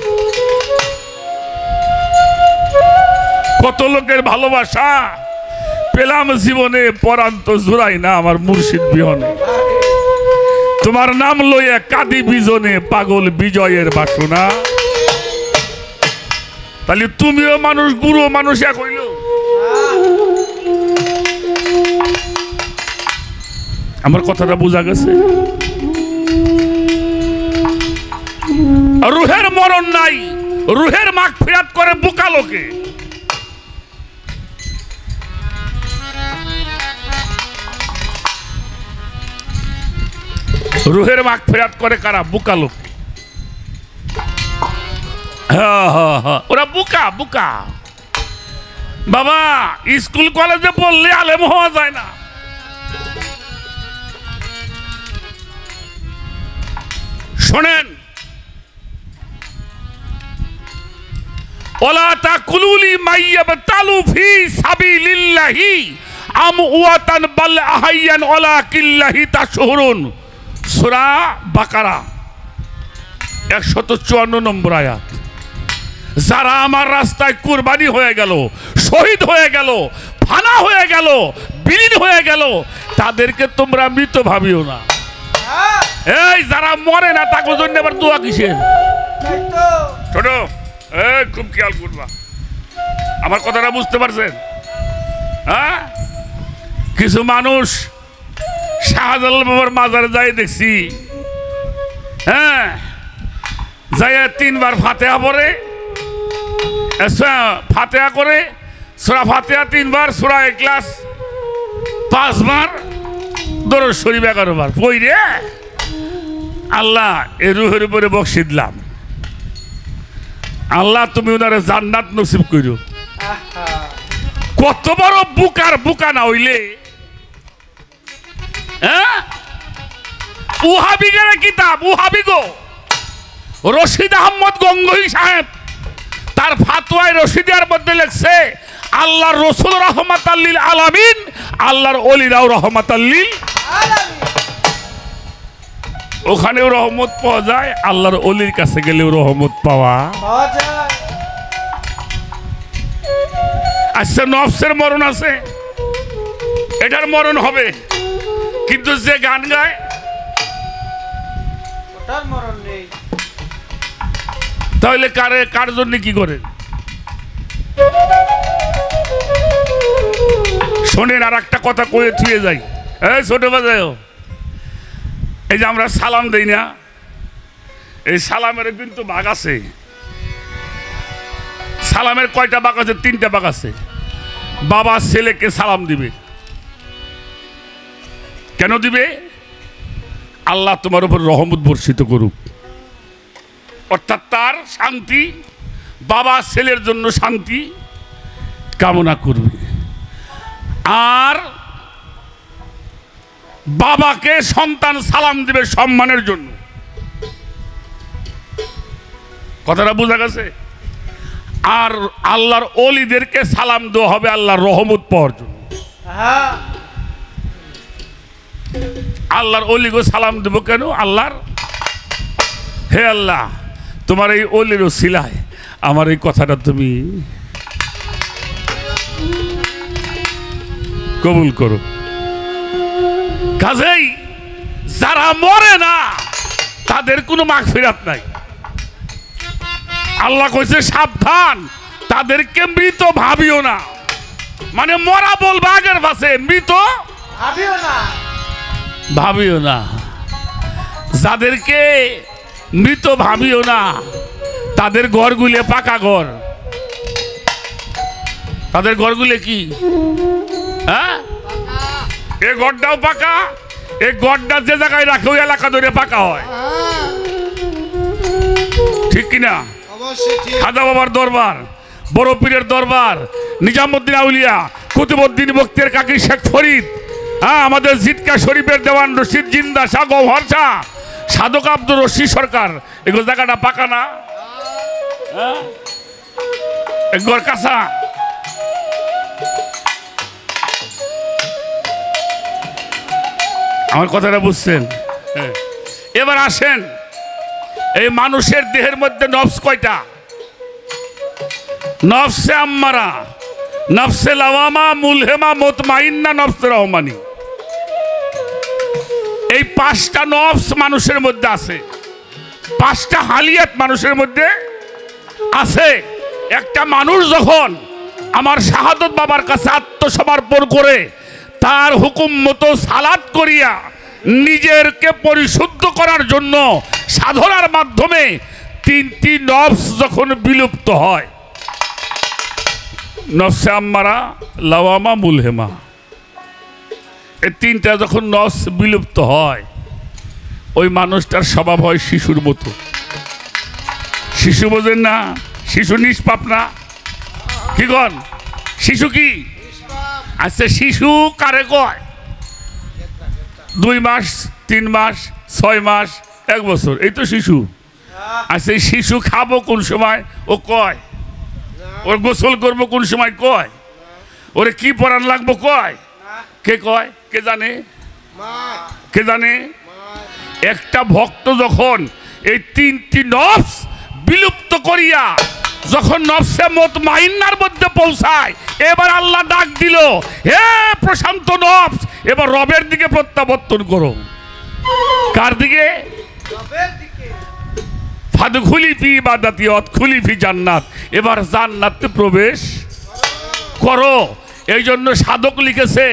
কত লোকের ভালোবাসা পেলাম জীবনে, পরাণ তো জুড়াই না আমার মুর্শিদ বিহনে। তোমার নাম লইয়া কাঁদি বিজনে, পাগল বিজয়ের বাসনা। তাহলে তুমিও মানুষ, গুরু মানুষ এক হইল। আমার কথাটা বোঝা গেছে? রুহের মরণ নাই, রুহের মাগফিরাত করে বোকা লোকে। রুহের মাগফিরাত করে কারা? বোকা লোক। ওরা বোকা বোকা। বাবা স্কুল কলেজে পড়লে আলেম হওয়া যায় না। শোনেন, ওলা তাকুলুলি মাইয়াবতালু ফি সাবিলিল্লাহি আমওয়াতান বাল আহাইয়ান ওলা কিল্লাহি তাশহুরুন। সূরা বাকারা 154 নম্বর আয়াত। যারা আমার রাস্তায় কুরবানি হয়ে গেল, শহীদ হয়ে গেল, ফানা হয়ে গেল, বিলীন হয়ে গেল, তাদেরকে তোমরা মৃত ভাবিও না। এই যারা মরে না তাকে জন্য আবার দোয়া কিসের? ছোট খুব খেয়াল করবা, আমার কথাটা বুঝতে পারছেন? হ্যাঁ, কিছু মানুষ শাহজালাল বাবার মাজারে যাই দেখছি, হ্যাঁ, যাই 3 বার ফাতেহা পড়ে, ফাতেহা করে, সূরা ফাতেহা 3 বার, সূরা ইখলাস 5 বার, দরুদ শরীফ 11 বার পড়ে আল্লাহ এই রুহের উপরে বকশিশ দিলাম, আল্লাহ তুমি ওনারে জান্নাত নসিব কইরো। কত বড় বুকার বুকা না হইলে, হ্যাঁ, উহাবিগের কিতাব, উহাবিগো রশিদ আহমদ গঙ্গোহী সাহেব তার ফাতোয়ায় রশিদিয়ার মধ্যে লেখছে আল্লাহর রসুল রহমাতাল লিল আলামিন, আল্লাহর ওলিরাও রহমাতাল লিল আলামিন। ওখানেও রহমত পাওয়া যায়, আল্লাহর ওলির কাছে গেলেও রহমত পাওয়া যায়। আচ্ছা, নফসের মরণ আছে, এটার মরণ হবে, কিন্তু যে গান গায় ওটার মরণ নেই। তাহলে কার জন্য কি করে? শোনেন, আর একটা কথা কয়ে থুয়ে যাই। এই ছোট বাজায়, এই যে আমরা সালাম দেই না, এই সালামের কিন্তু ভাগ আছে। সালামের কয়টা ভাগ আছে? 3টা ভাগ আছে। বাবা ছেলেকে সালাম দিবে, কেন দিবে? আল্লাহ তোমার উপর রহমত বর্ষিত করুক, অর্থাৎ তার শান্তি, বাবা ছেলের জন্য শান্তি কামনা করবে। আর বাবাকে সন্তান সালাম দিবে সম্মানের জন্য। কথাটা বোঝা গেছে? আর আল্লাহর ওলিদেরকে সালাম দেওয়া হবে আল্লাহর রহমত পাওয়ার জন্য। আল্লাহর ওলিকে সালাম দেব কেন? আল্লাহর, হে আল্লাহ, তোমার এই ওলির ওসিলায় আমার এই কথাটা তুমি কবুল করো। কাজেই যারা মরে না তাদের কোনো মাগফিরাত নাই। আল্লাহ কইছে সাবধান, তাদেরকে মৃত ভাবিও না। মানে মরা বলবে আগের পাশে, মৃত ভাবিও না, ভাবিও না। যাদেরকে মৃত ভাবিও না তাদের ঘরগুলো পাকা ঘর। তাদের ঘরগুলো কি? হ্যাঁ, এই ঘরটাও পাকা, এই ঘরটা যে জায়গায় রাখে ওই এলাকা ধরে পাকা হয়, ঠিক কিনা? খাজা বাবার দরবার, বড় পীরের দরবার, নিজামুদ্দিন আউলিয়া, কুতুবউদ্দিন বক্তিয়ার কাকি শেখ ফরিদ, হ্যাঁ, আমাদের জিটকা শরীফের দেওয়ান রশিদ জিন্দা শাহ, গৌহর শাহ, সাধক আব্দুর রশিদ সরকার, এগুলো জায়গাটা পাকা না, একবার কাঁচা। আমার কথাটা বুঝছেন? এবার আসেন, এই মানুষের দেহের মধ্যে নফস কয়টা? নফসে আম্মারা, নফসে লাওয়ামা, মুলহেমা, মুতমাইন্না, নফসে রহমানি। এই 5টা নফস মানুষের মধ্যে আছে, 5টা হালিয়াত মানুষের মধ্যে আছে। একটা মানুষ যখন আমার শাহাদত বাবার কাছে আত্মসমর্পণ করে তার হুকুম মতো সালাত করিয়া নিজেরকে পরিশুদ্ধ করার জন্য সাধনার মাধ্যমে 3টি নফস যখন বিলুপ্ত হয়, নফসে আম্মারা, লাওয়ামা, মুলহেমা, এই 3টা যখন নফস বিলুপ্ত হয়, ওই মানুষটার স্বভাব হয় শিশুর মতো। শিশু বোঝেন না? শিশু নিষ্পাপ না? কি কন? শিশু কি? আচ্ছা, শিশু কারে কয়? 2 মাস, 3 মাস, 6 মাস, 1 বছর, এই তো শিশু। আচ্ছা, এই শিশু খাবো কোন সময় ও কয়? ওর গোসল করবো কোন সময় কয়? ওরে কি পরান লাগবো কয়? কে কয়? কে জানে? কে জানে? একটা ভক্ত যখন এই 3টি নফস বিলুপ্ত করিয়া যখন নফসে মুতমাইন্নার মধ্যে পৌঁছায়, এবার আল্লাহ ডাক দিল, হে প্রশান্ত নফস, এবার রবের দিকে প্রত্যাবর্তন করো। কার দিকে? ফাদখুলি ফি ইবাদাতি ওয়াদখুলি ফি জান্নাত, এবার জান্নাতে প্রবেশ করো। এই জন্য সাধক লিখেছে,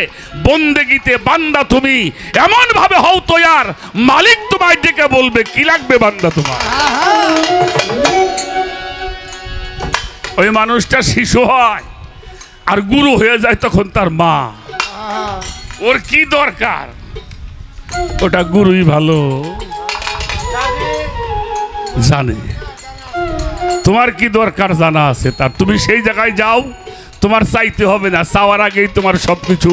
বন্দেগিতে বান্দা তুমি এমন ভাবে হও তৈয়ার, মালিক তোমায় ডেকে বলবে কি লাগবে বান্দা তোমার। ওই মানুষটা শিশু হয় আর গুরু হয়ে যায় তখন তার মা। ওর কি দরকার? ওটা গুরুই ভালো জানে। তোমার কি দরকার জানা আছে তার। তুমি সেই জায়গায় যাও, তোমার চাইতে হবে না, চাওয়ার আগেই তোমার সবকিছু।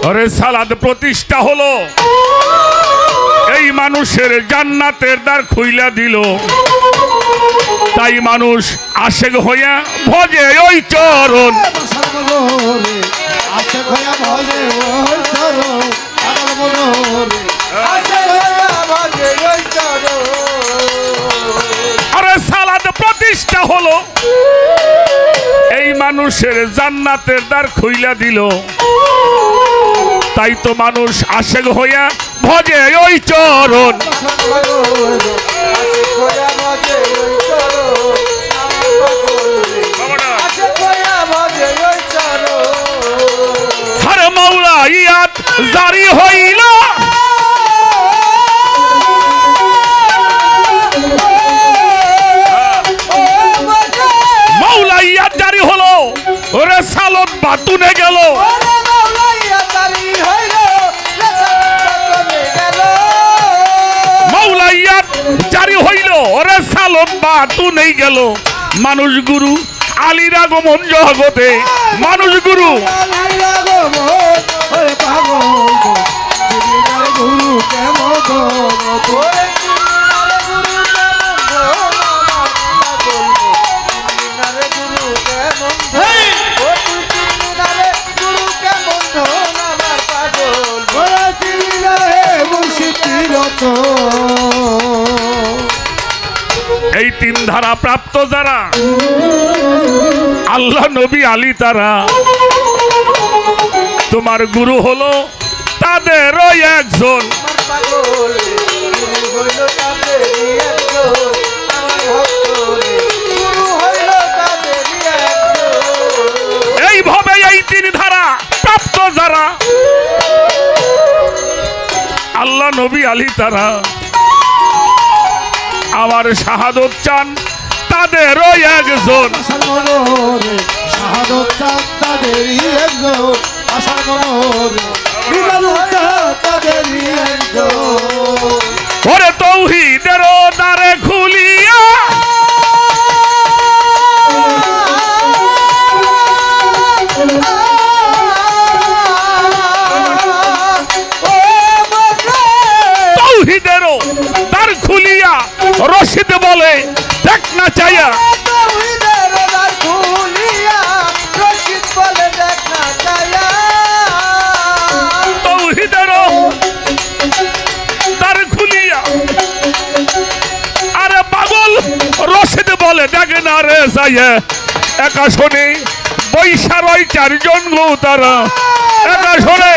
আরে সালাদ প্রতিষ্ঠা হলো, এই মানুষের জান্নাতের দ্বার খুইলা দিল। তাই মানুষ আশেক হইয়া ভজে ওই চরণ। আরে সালাদ প্রতিষ্ঠা হলো, এই মানুষের জান্নাতের দ্বার খুইলা দিল। তাই তো মানুষ আশেক হইয়া ভজে ওই চরণ। হরে মাওলা ইয়াত জারি হইল, মাওলা ইয়াত জারি হলো, ওরে সালত বাতুনে গেল। জারি হইল, ওরে সালত বাতু নেই গেল। মানুষ গুরু আলীর আগমন জগতে, মানুষ গুরু এই 3 ধারা প্রাপ্ত যারা আল্লাহ নবী আলী, তারা তোমার গুরু হলো তাদেরও একজন। যারা আল্লাহ নবী আলী তারা আমার শাহাদত চান তাদেরও একজন আশার মনোরে শাহাদত চাঁদ তাদেরই একজন আশার মনোরে বিদারুল চাঁদ তাদেরই একজন ওরে তৌহিদের দ্বারে খুলিয়া তৌহিদের দ্বার খুলিয়া রশিদ বলে দেখ না চাইয়া তৌহিদের দ্বার খুলিয়া আরে পাগল রশিদ বলে দেখ না রে চাইয়া একা শোনে বৈশার ওই চারজন গো তারা একা শোনে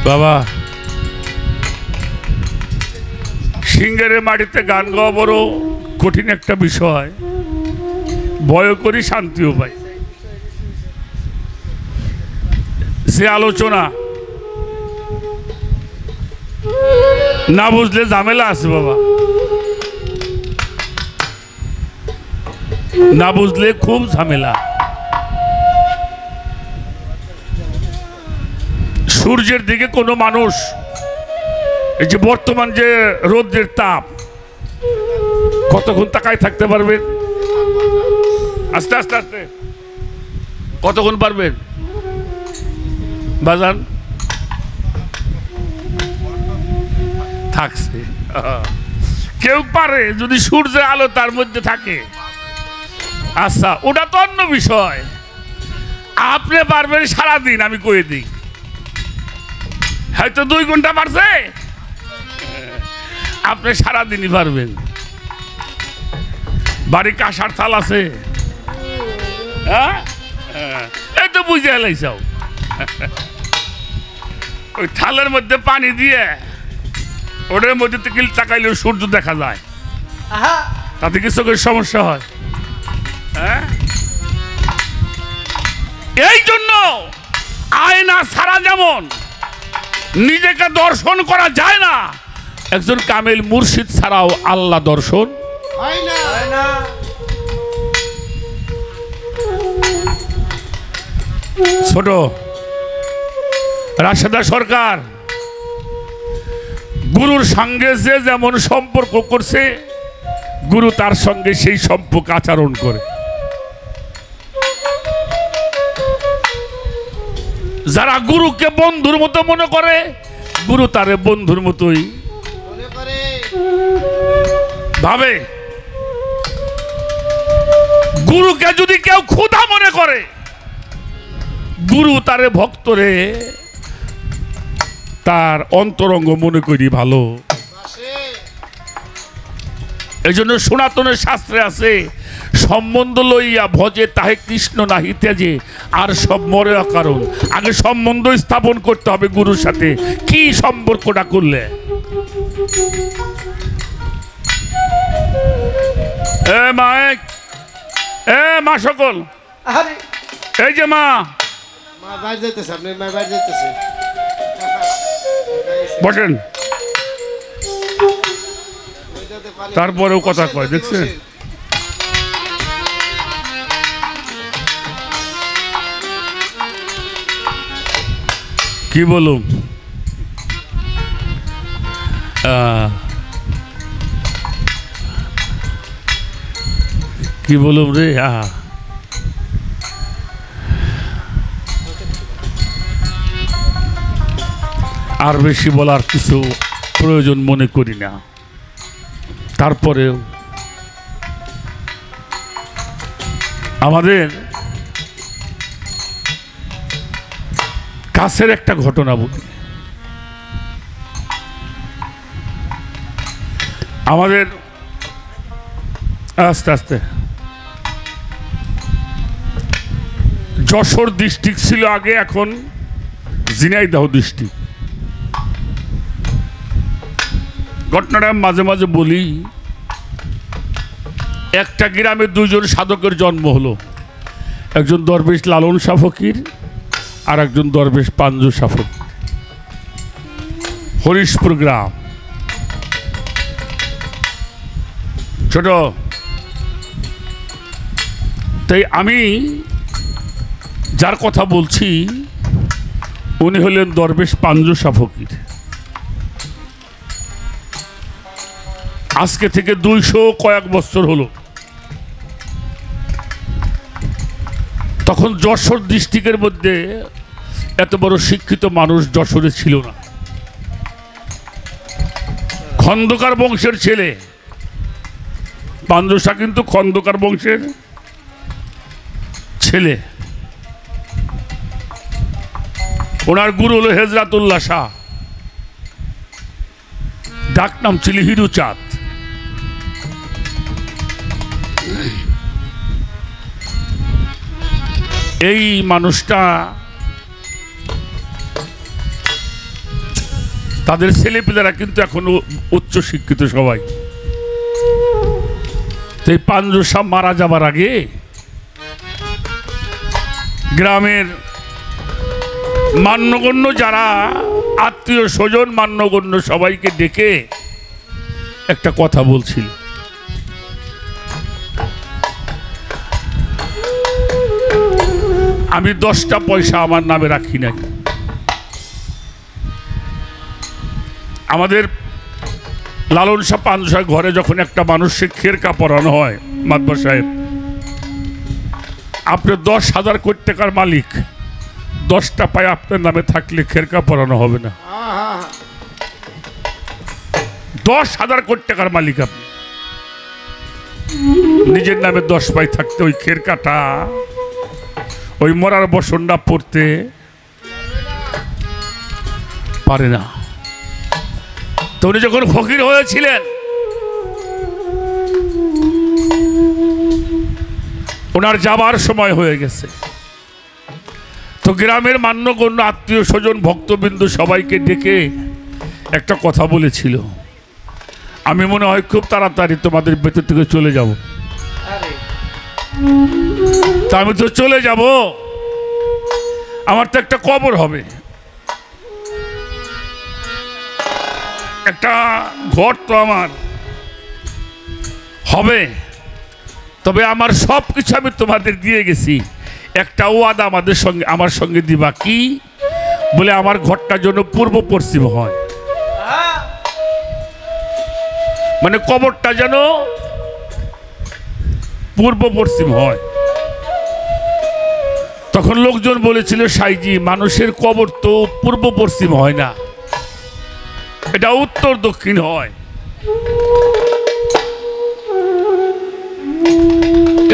বাবা সিঙ্গারের মাটিতে গান গাওয়া বড় কঠিন একটা বিষয়, ভয় করি শান্তিও পাই। সে আলোচনা না বুঝলে ঝামেলা আছে বাবা, না বুঝলে খুব ঝামেলা। সূর্যের দিকে কোনো মানুষ, এই যে বর্তমান যে রোদের তাপ, কতক্ষণ তাকায় থাকতে পারবেন? আস্তে আস্তে আস্তে কতক্ষণ পারবেন বাজান? থাকছে কেউ পারে যদি সূর্যের আলো তার মধ্যে থাকে। আচ্ছা, ওটা তো অন্য বিষয়। আপনি পারবেন সারাদিন, আমি কয়ে দিই হয়তো 2 ঘন্টা পারছে, আপনি সারাদিনই পারবেন। বাড়ি কাঁসার থাল আছে, হ্যাঁ এই তো বুঝে এলাইছাও। ওই থালের মধ্যে পানি দিয়ে ওটার মধ্যে থেকে তাকাইলে সূর্য দেখা যায়, তাতে কি চোখের সমস্যা হয়? হ্যাঁ, এই জন্য আয়না ছাড়া যেমন নিজেকে দর্শন করা যায় না, একজন কামেল মুর্শিদ ছাড়াও আল্লাহ দর্শন হয় না। ছোট রাশেদা সরকার গুরুর সঙ্গে যে যেমন সম্পর্ক করছে, গুরু তার সঙ্গে সেই সম্পর্ক আচরণ করে। যারা গুরুকে বন্ধুর মতো মনে করে, গুরু তারে বন্ধুর মতোই ভাবে। গুরুকে যদি কেউ ক্ষুধা মনে করে, গুরু তারে ভক্তরে তার অন্তরঙ্গ মনে করি ভালো। এই জন্য সনাতনের শাস্ত্রে আছে, সম্বন্ধ লইয়া ভজে তাহে কৃষ্ণ নাহি তেজে, আর সব মরে কারণ। আগে সম্বন্ধ স্থাপন করতে হবে গুরুর সাথে। কি সম্পর্কটা করলে? মা সকল, এই যে মা বসেন, তারপরেও কথা কয়, দেখছেন? কি বলুম, কি বলুম রে, আর বেশি বলার কিছু প্রয়োজন মনে করি না। তারপরেও আমাদের কাছের একটা ঘটনা বলি। আমাদের আস্তে আস্তে যশোর ডিস্ট্রিক্ট ছিল আগে, এখন ঝিনাইদহ ডিস্ট্রিক্ট। ঘটনাটা মাঝে মাঝে বলি। একটা গ্রামে দুইজন সাধকের জন্ম হলো, একজন দরবেশ লালন শাহ ফকির আর একজন দরবেশ পাঞ্জু শাহ ফকির। হরিশপুর গ্রাম, ছোট। তাই আমি যার কথা বলছি উনি হলেন দরবেশ পাঞ্জু শাহ ফকির। আজকে থেকে 200 কয়েক বছর হলো। তখন যশোর ডিস্ট্রিক্টের মধ্যে এত বড় শিক্ষিত মানুষ যশোরে ছিল না। খন্দকার বংশের ছেলে পাঞ্জু শাহ, কিন্তু খন্দকার বংশের ছেলে। ওনার গুরু হলো হেজরাতুল্লাহ শাহ, ডাক নাম ছিল হিরুচাঁদ। এই মানুষটা তাদের ছেলেপিলেরা কিন্তু এখনো উচ্চ শিক্ষিত সবাই। এই পাঞ্জু শাহ মারা যাবার আগে গ্রামের মান্যগণ্য যারা আত্মীয় স্বজন, মান্যগণ্য সবাইকে ডেকে একটা কথা বলছিল। আমি 10টা পয়সা আমার নামে রাখি নাই। আমাদের লালন শাহ পাঞ্জু শাহ ঘরে যখন একটা মানুষকে খেরকা পরানো হয়, মাতবার সাহেব আপনি 10,000 কোটি টাকার মালিক, 10টা পায়ে আপনার নামে থাকলে খেরকা পরানো হবে না। 10,000 কোটি টাকার মালিক আপনি, নিজের নামে 10 পায়ে থাকতে ওই খেরকাটা, ওই মরার বসনটা পড়তে পারে না। তো উনি যখন ফকির হয়েছিলেন, ওনার যাবার সময় হয়ে গেছে। তো গ্রামের মান্যগণ্য আত্মীয় স্বজন ভক্তবিন্দু সবাইকে ডেকে একটা কথা বলেছিল, আমি মনে হয় খুব তাড়াতাড়ি তোমাদের ভেতর থেকে চলে যাব। তা আমি তো চলে যাব, আমার তো একটা কবর হবে, একটা ঘর তো আমার হবে। তবে আমার সব কিছু আমি তোমাদের দিয়ে গেছি, একটা ওয়াদা আমার সঙ্গে দিবা। কি বলে? আমার ঘরটা যেন পূর্ব পশ্চিম হয়, মানে কবরটা যেন পূর্ব পশ্চিম হয়। তখন লোকজন বলেছিল, সাইজি মানুষের কবর তো পূর্ব পশ্চিম হয় না, এটা উত্তর দক্ষিণ হয়।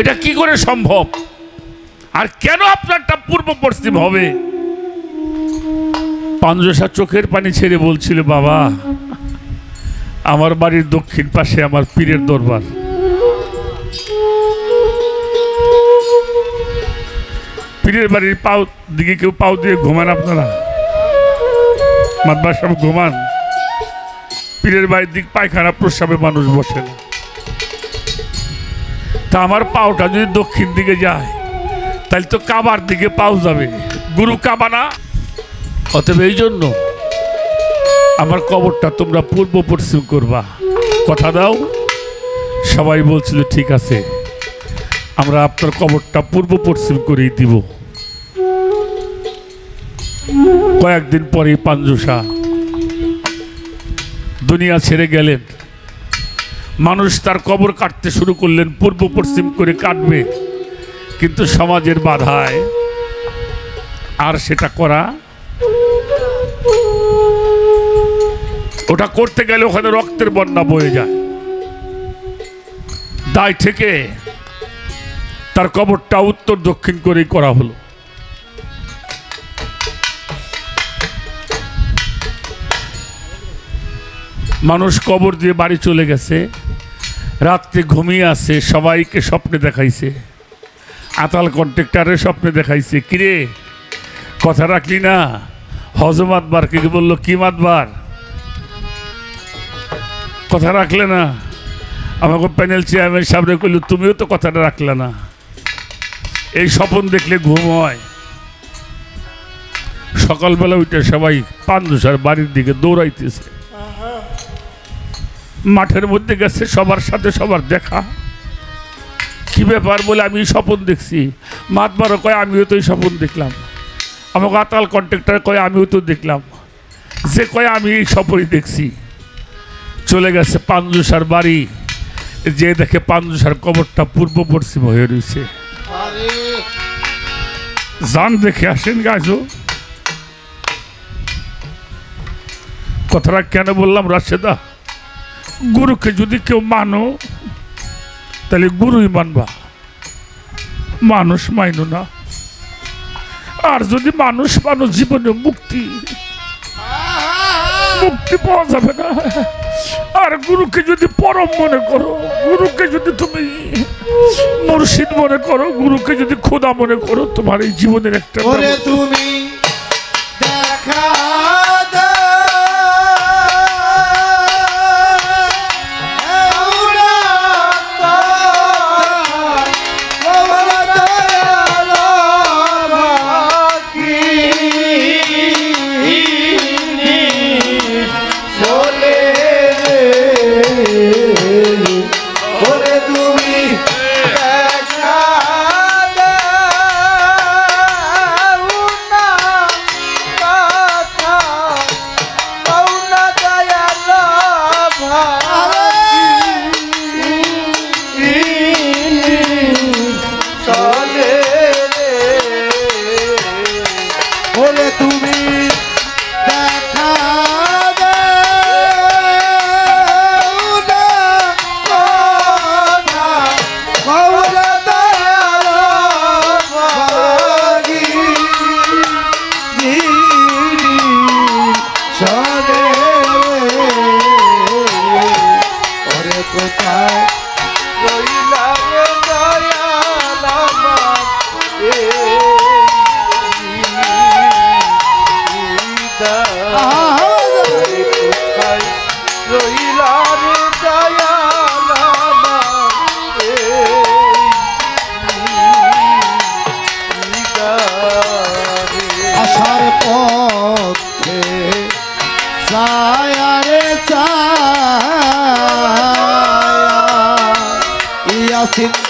এটা কি করে সম্ভব? আর কেন আপনারটা পূর্ব পশ্চিম হবে? পাঞ্জু শাহ চোখের পানি ছেড়ে বলছিল, বাবা আমার বাড়ির দক্ষিণ পাশে আমার পীরের দরবার, পীরের বাড়ির পাও দিকে কেউ পাও দিয়ে ঘুমান আপনারা? মাতবার সব ঘুমান। পীরের বাড়ির দিক পায়খানা প্রস্রাবে মানুষ বসে না। তা আমার পাওটা যদি দক্ষিণ দিকে যায় তাহলে তো কাবার দিকে পাও যাবে, গুরু কাবা না। অতএব এই জন্য আমার কবরটা তোমরা পূর্ব পশ্চিম করবা, কথা দাও। সবাই বলছিল ঠিক আছে, আমরা আপনার কবরটা পূর্ব পশ্চিম করেই দিব। কয়েকদিন পরে পাঞ্জু শাহ দুনিয়া ছেড়ে গেলেন। মানুষ তার কবর কাটতে শুরু করলেন, পূর্ব পশ্চিম করে কাটবে, কিন্তু সমাজের বাধায় আর সেটা করা, ওটা করতে গেলে ওখানে রক্তের বন্যা বয়ে যায়। দায় থেকে তার কবরটা উত্তর দক্ষিণ করেই করা হলো। মানুষ কবর দিয়ে বাড়ি চলে গেছে, রাত্রে ঘুমিয়ে আছে, সবাইকে স্বপ্নে দেখাইছে, আতাল কন্ট্রাক্টরের স্বপ্নে দেখাইছে, কিরে কথা রাখলি না, হজমাতবার কি বললো, কি মাতবার কথা রাখলে না। আমাকে প্যানেল চেয়ারম্যান সামনে কইল তুমিও তো কথাটা রাখলে না। এই স্বপ্ন দেখলে ঘুম হয়। সকালবেলা উঠে সবাই পানজুসার বাড়ির দিকে দৌড়াইতেছে, মাঠের মধ্যে গেছে, সবার সাথে সবার দেখা। কি ব্যাপার বলে আমি স্বপ্ন দেখছি। মাতবারও কয় আমিও তো এই স্বপ্ন দেখলাম। আমাকে আতাল কন্ট্রাক্টর কয় আমিও তো দেখলাম। যে কয় আমি এই স্বপ্নই দেখছি। চলে গেছে পানজুসার বাড়ি, যে দেখে পানজুসার কবরটা পূর্ব পশ্চিম হয়ে রয়েছে। যান দেখে আসেন গাছ। কথাটা কেন বললাম রাশেদা, গুরুকে যদি কেউ মানো তাহলে গুরুই মানবা, মানুষ মাইনো না। আর যদি মানুষ মানো জীবনে মুক্তি পাওয়া যাবে না। আর গুরুকে যদি পরম মনে করো, গুরুকে যদি তুমি মুর্শিদ মনে করো, গুরুকে যদি খোদা মনে করো, তোমার এই জীবনের একটা তুমি দেখা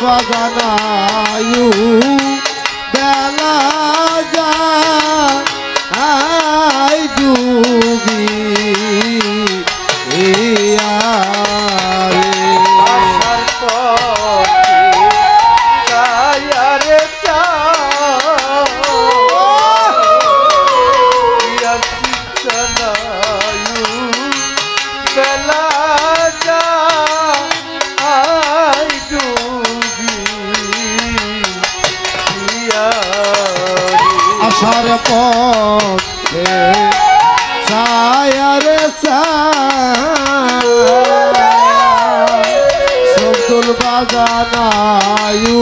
বাজানায়ু বেলা যায় ডুবি আশার পথে ছায়ারে চানায়ু বেলা আশার পথে ছায়ার শব্দুল বাজানায়ু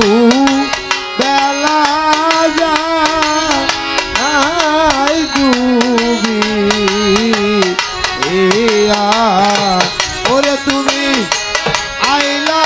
বেলা যায় ডুবি ওরে তুমি আইলা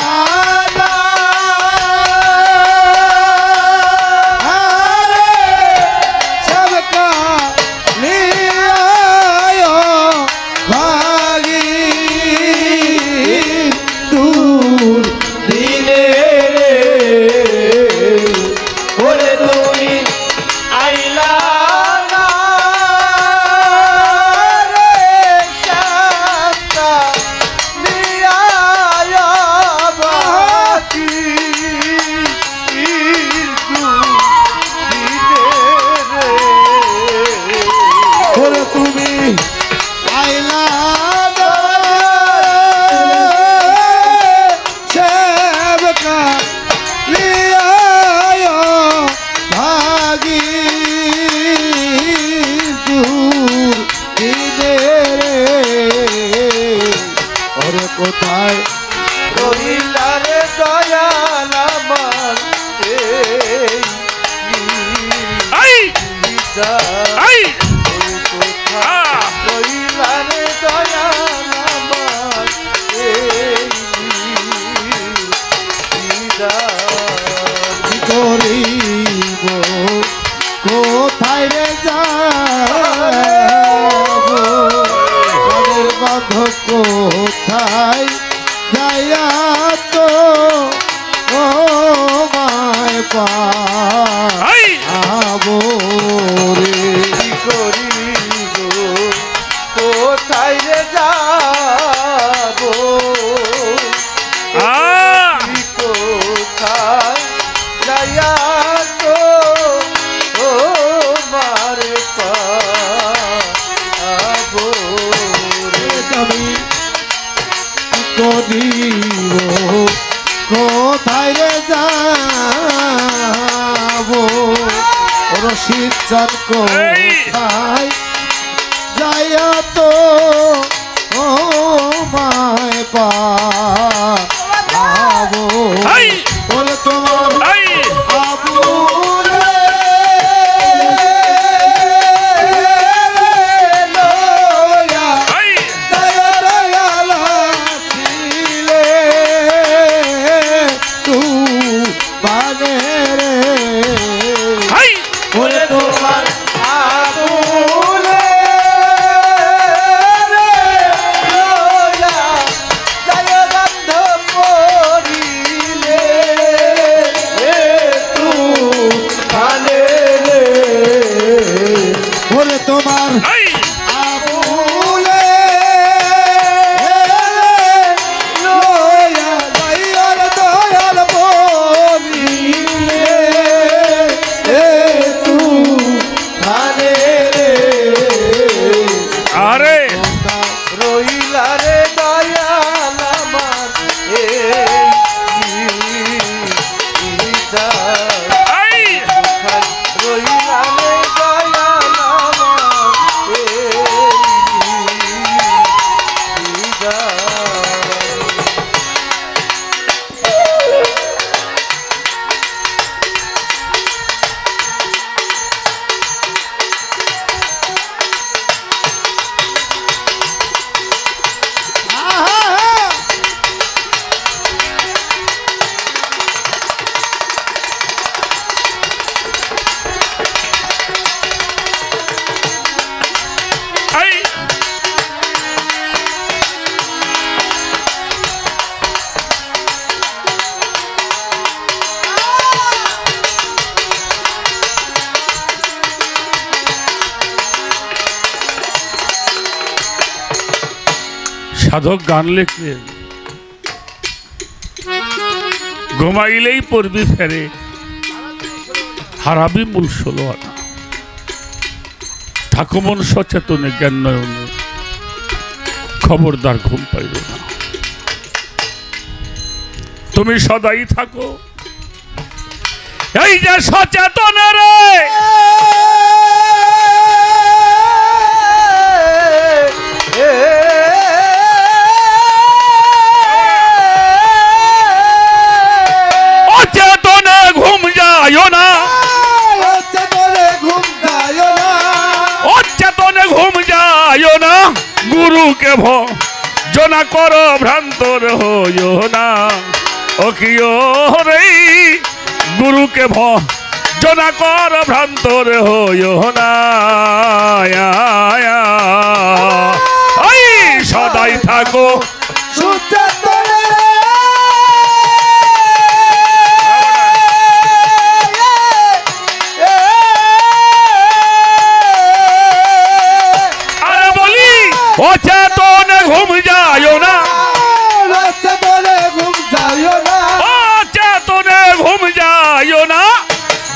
আই করিব কোথায় রে যাব মনের বাঁধ কোথায় যাইয়া তো ও মায় পাবো রে করিব কোথায় রে যাব কোথায় যাইয়া তো ও মারে পাবো রে আমি করিব কোথায় রে যাব রশিদ চাঁদ কোথায় যাইয়া তো ও মায় পাবো ওরে তোমার আবুরে লয়া দয়া দয়ালা ছিলে তু বানে রে ওরে তোমার আবুলে তোমার আবুলে লয়া দয়াল দয়াল বলিলে তু ধারে রে আরে রইলা রে দয়াল আমার রইলা রে দয়াল সাধক গান লেখে ঘুমাইলেই পড়বি ফেরে হারাবি মূল 16 আনা থাকো মন সচেতনে জ্ঞান নয়নে খবরদার ঘুম পাইবে না তুমি সদাই থাকো এই যে সচেতন রে অচেতনে ঘুম যায়ও না অচেতনে ঘুম যায় না অচেতনে ঘুম যায়ও না গুরুকে ভজনা কর ভ্রান্তর হইও না ও কিও রে গুরুকে ভজনা কর ভ্রান্তর হইও না ওই সদাই থাকো সুচেতনে আরে বলি অচেতনে ঘুম যায়ও না অচেতনে ঘুম যায় না অচেতনে ঘুম যায়ও না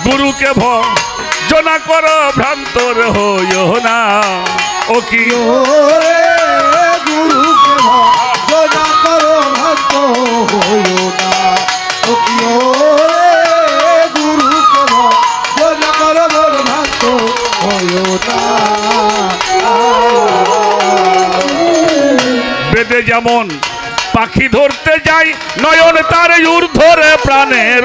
গুরুকে ভজনা কর ভ্রান্তর হইও না ও কি ওরে গুরুকে ভজনা করো ভক্ত হইও না ও কি ওরে গুরুকে ভজনা করো ভক্ত হইও না বেদে যেমন পাখি ধরতে যাই নয়ন তার ঊর্ধ্বরে প্রাণের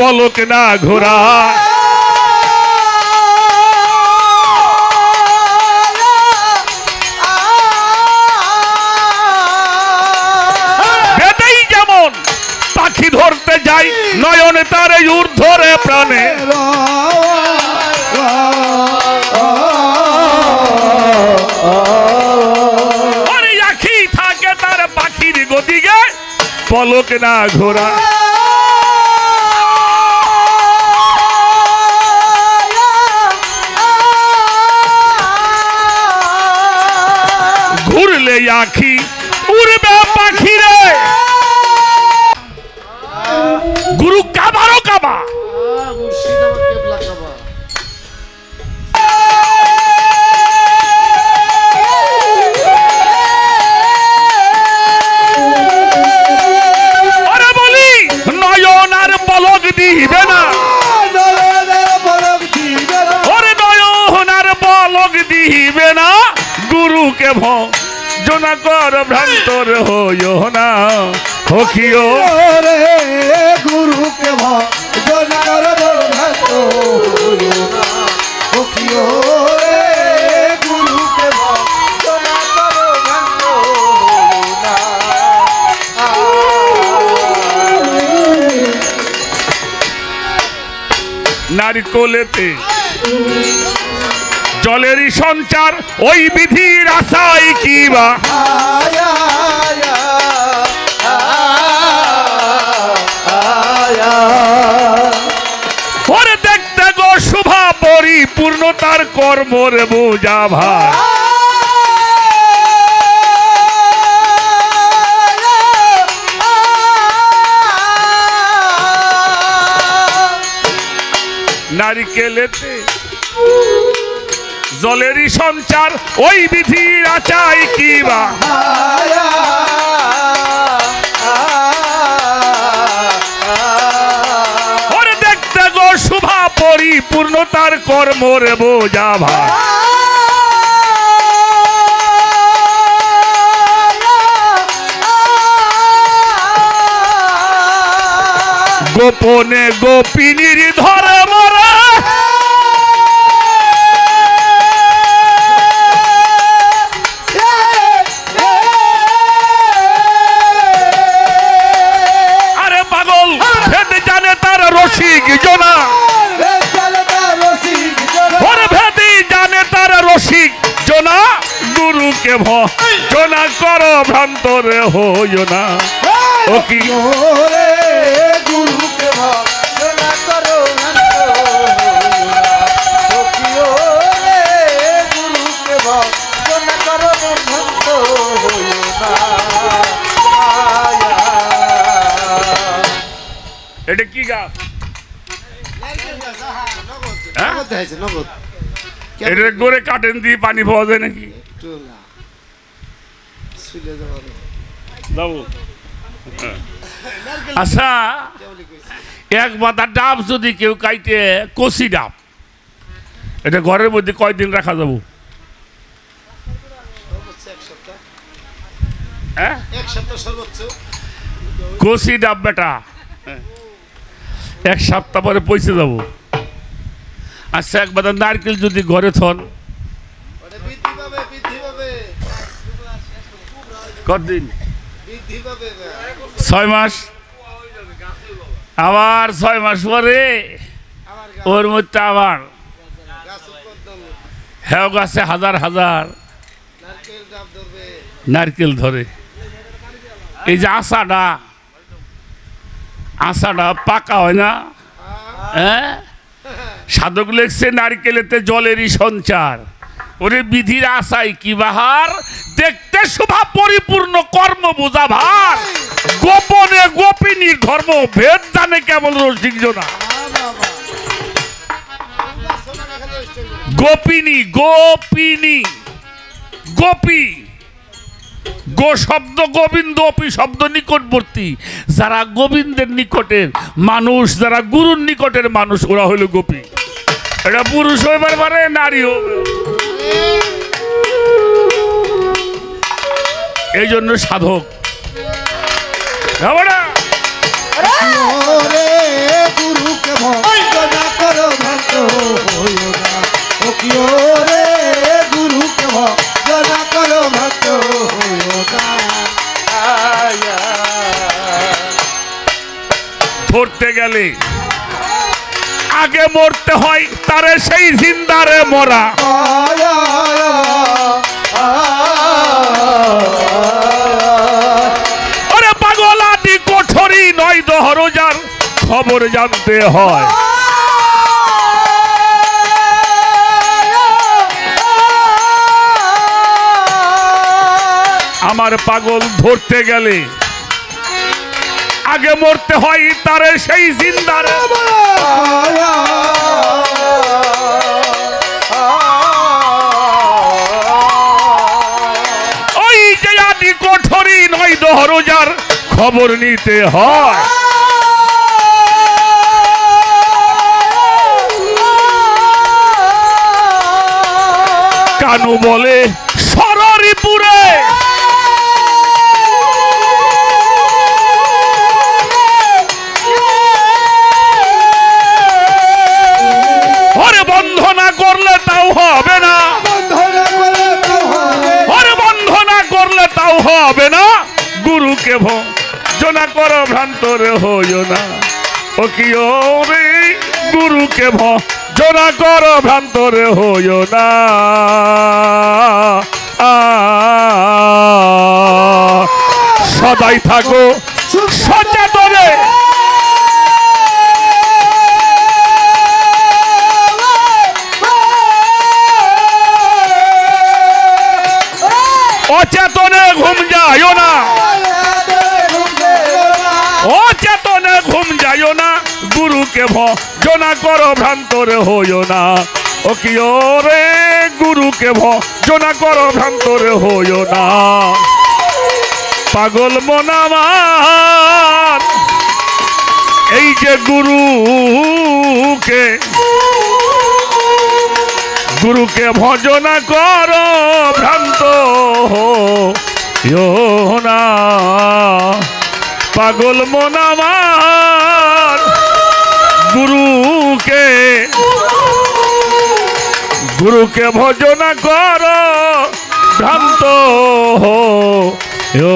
পলক না ঘোরা বেদেই যেমন পাখি ধরতে যাই নয়নে তার ঊর্ধ্বরে প্রাণে আরে আখি থাকে তার পাখির গদিকে পলক না ঘোরা ঘুরলে আখি উড়বে পাখি রে গুরু কাবারও কাবা আরে বলি নয়ন আর পলক দিবে না ওরে নয়ন আর পলক দিবে না গুরুকে ভজনা কর ভ্রান্তর হইও না হকিও রে গুরুকে ভজনা কর ভ্রান্ত হইও না হকিও রে গুরুকে ভজনা কর ভ্রান্ত হইও না নারিকলেতে জলেরই সঞ্চার ওই বিধির আশাই কিবা আয়া আয়া আয়া ওরে দেখতে গো শুভা পরিপূর্ণতার কর্মরে বোঝা ভাই নারিকেলেতে জলেরই সঞ্চার ওই বিধির আচাই কিবা ওরে দেখতে গো শুভা পরিপূর্ণতার কর্মরে বোঝা ভাই গোপনে গোপিনীর ধরে মরা আরে পাগল ভেদ জানে তার রসিক জনা ওরে ভেদি জানে তার রসিক জনা গুরুকে ভজনা করো ভ্রান্তরে হইও না ও কি রে গুরুকে ভজনা কর ভ্রান্ত হইও না হকিও রে গুরুকে ভজনা কর ভ্রান্ত হইও না আয়া এটা কি গাছ হ্যাঁ? নগদ দেখাইছে নগদ এটা করে কাটেন দিয়ে পানি পাওয়া যায় নাকি একটু না শুলে যাওয়ার যাবো আচ্ছা এক মাথা ডাব যদি কেউ কাইটে কষি ডাব এটা ঘরের মধ্যে কয়দিন রাখা যাবো সর্বোচ্চ এক সপ্তাহ হ্যাঁ এক সপ্তাহ সর্বোচ্চ কষি ডাব বেটা এক সপ্তাহ পরে পয়সে যাবো আচ্ছা এক মাথা নারকেল যদি ঘরে থন ওটা বৃদ্ধি পাবে কতদিন বৃদ্ধি পাবে 6 মাস আবার 6 মাস পরে আমার ওর মধ্যে আবার গাছ উৎপাদন হ্যাঁ গাছে হাজার হাজার নারকেল ডাব ধরবে নারকেল ধরে এই যে আশাটা পাকা হয় না হ্যাঁ সাধক লেখছে নারকেলেতে জলেরই সঞ্চার ওরে বিধির আশাই কি বাহার দেখতে শোভা পরিপূর্ণ কর্ম বোঝা ভার গোপনে গোপিনীর ধর্ম ভেদ জানে কেবল রসিক জনা গোপিনী গোপী গো শব্দ গোবিন্দ অপি শব্দ নিকটবর্তী যারা গোবিন্দের নিকটের মানুষ যারা গুরুর নিকটের মানুষ ওরা হলো গোপী এটা পুরুষ হইবার পারে নারী হবে এই জন্য সাধক রে গুরু রে গুরুকে ভজনা করো ভক্ত হইও না আয়া ধরতে গেলে আগে মরতে হয় তারে সেই জিন্দারে মরা। আয়া ওরে পাগল আদি কোঠরি নয় দহরজার খবর জানতে হয়। আমার পাগল ধরতে গেলে আগে মরতে হয় তারে সেই জিন্দারে। ওই যে আদি কোঠরি নয় দহরজার খবর নিতে হয়। কানু বলে সররিপুরে ওরে বন্ধ না করলে তাও হবে না, ওরে বন্ধ না করলে তাও হবে না। গুরুকে ভজনা করো ভ্রান্তরে হইও না। ও কি রে গুরুকে ভজনা করো ভ্রান্তরে হইও না। সদাই থাকো সচেতনে অচেতনে ঘুম যাইও না, অচেতনে ঘুম যাইও না। গুরুকে ভজনা করো ভ্রান্তরে হইও না। ও কি রে গুরুকে ভজনা করো ভ্রান্তরে হইও না। পাগল মন আমার এই যে গুরুকে ভজনা করো ভ্রান্ত হইও না। পাগল মন আমার গুরুকে ভজনা করো ভ্রান্ত হইও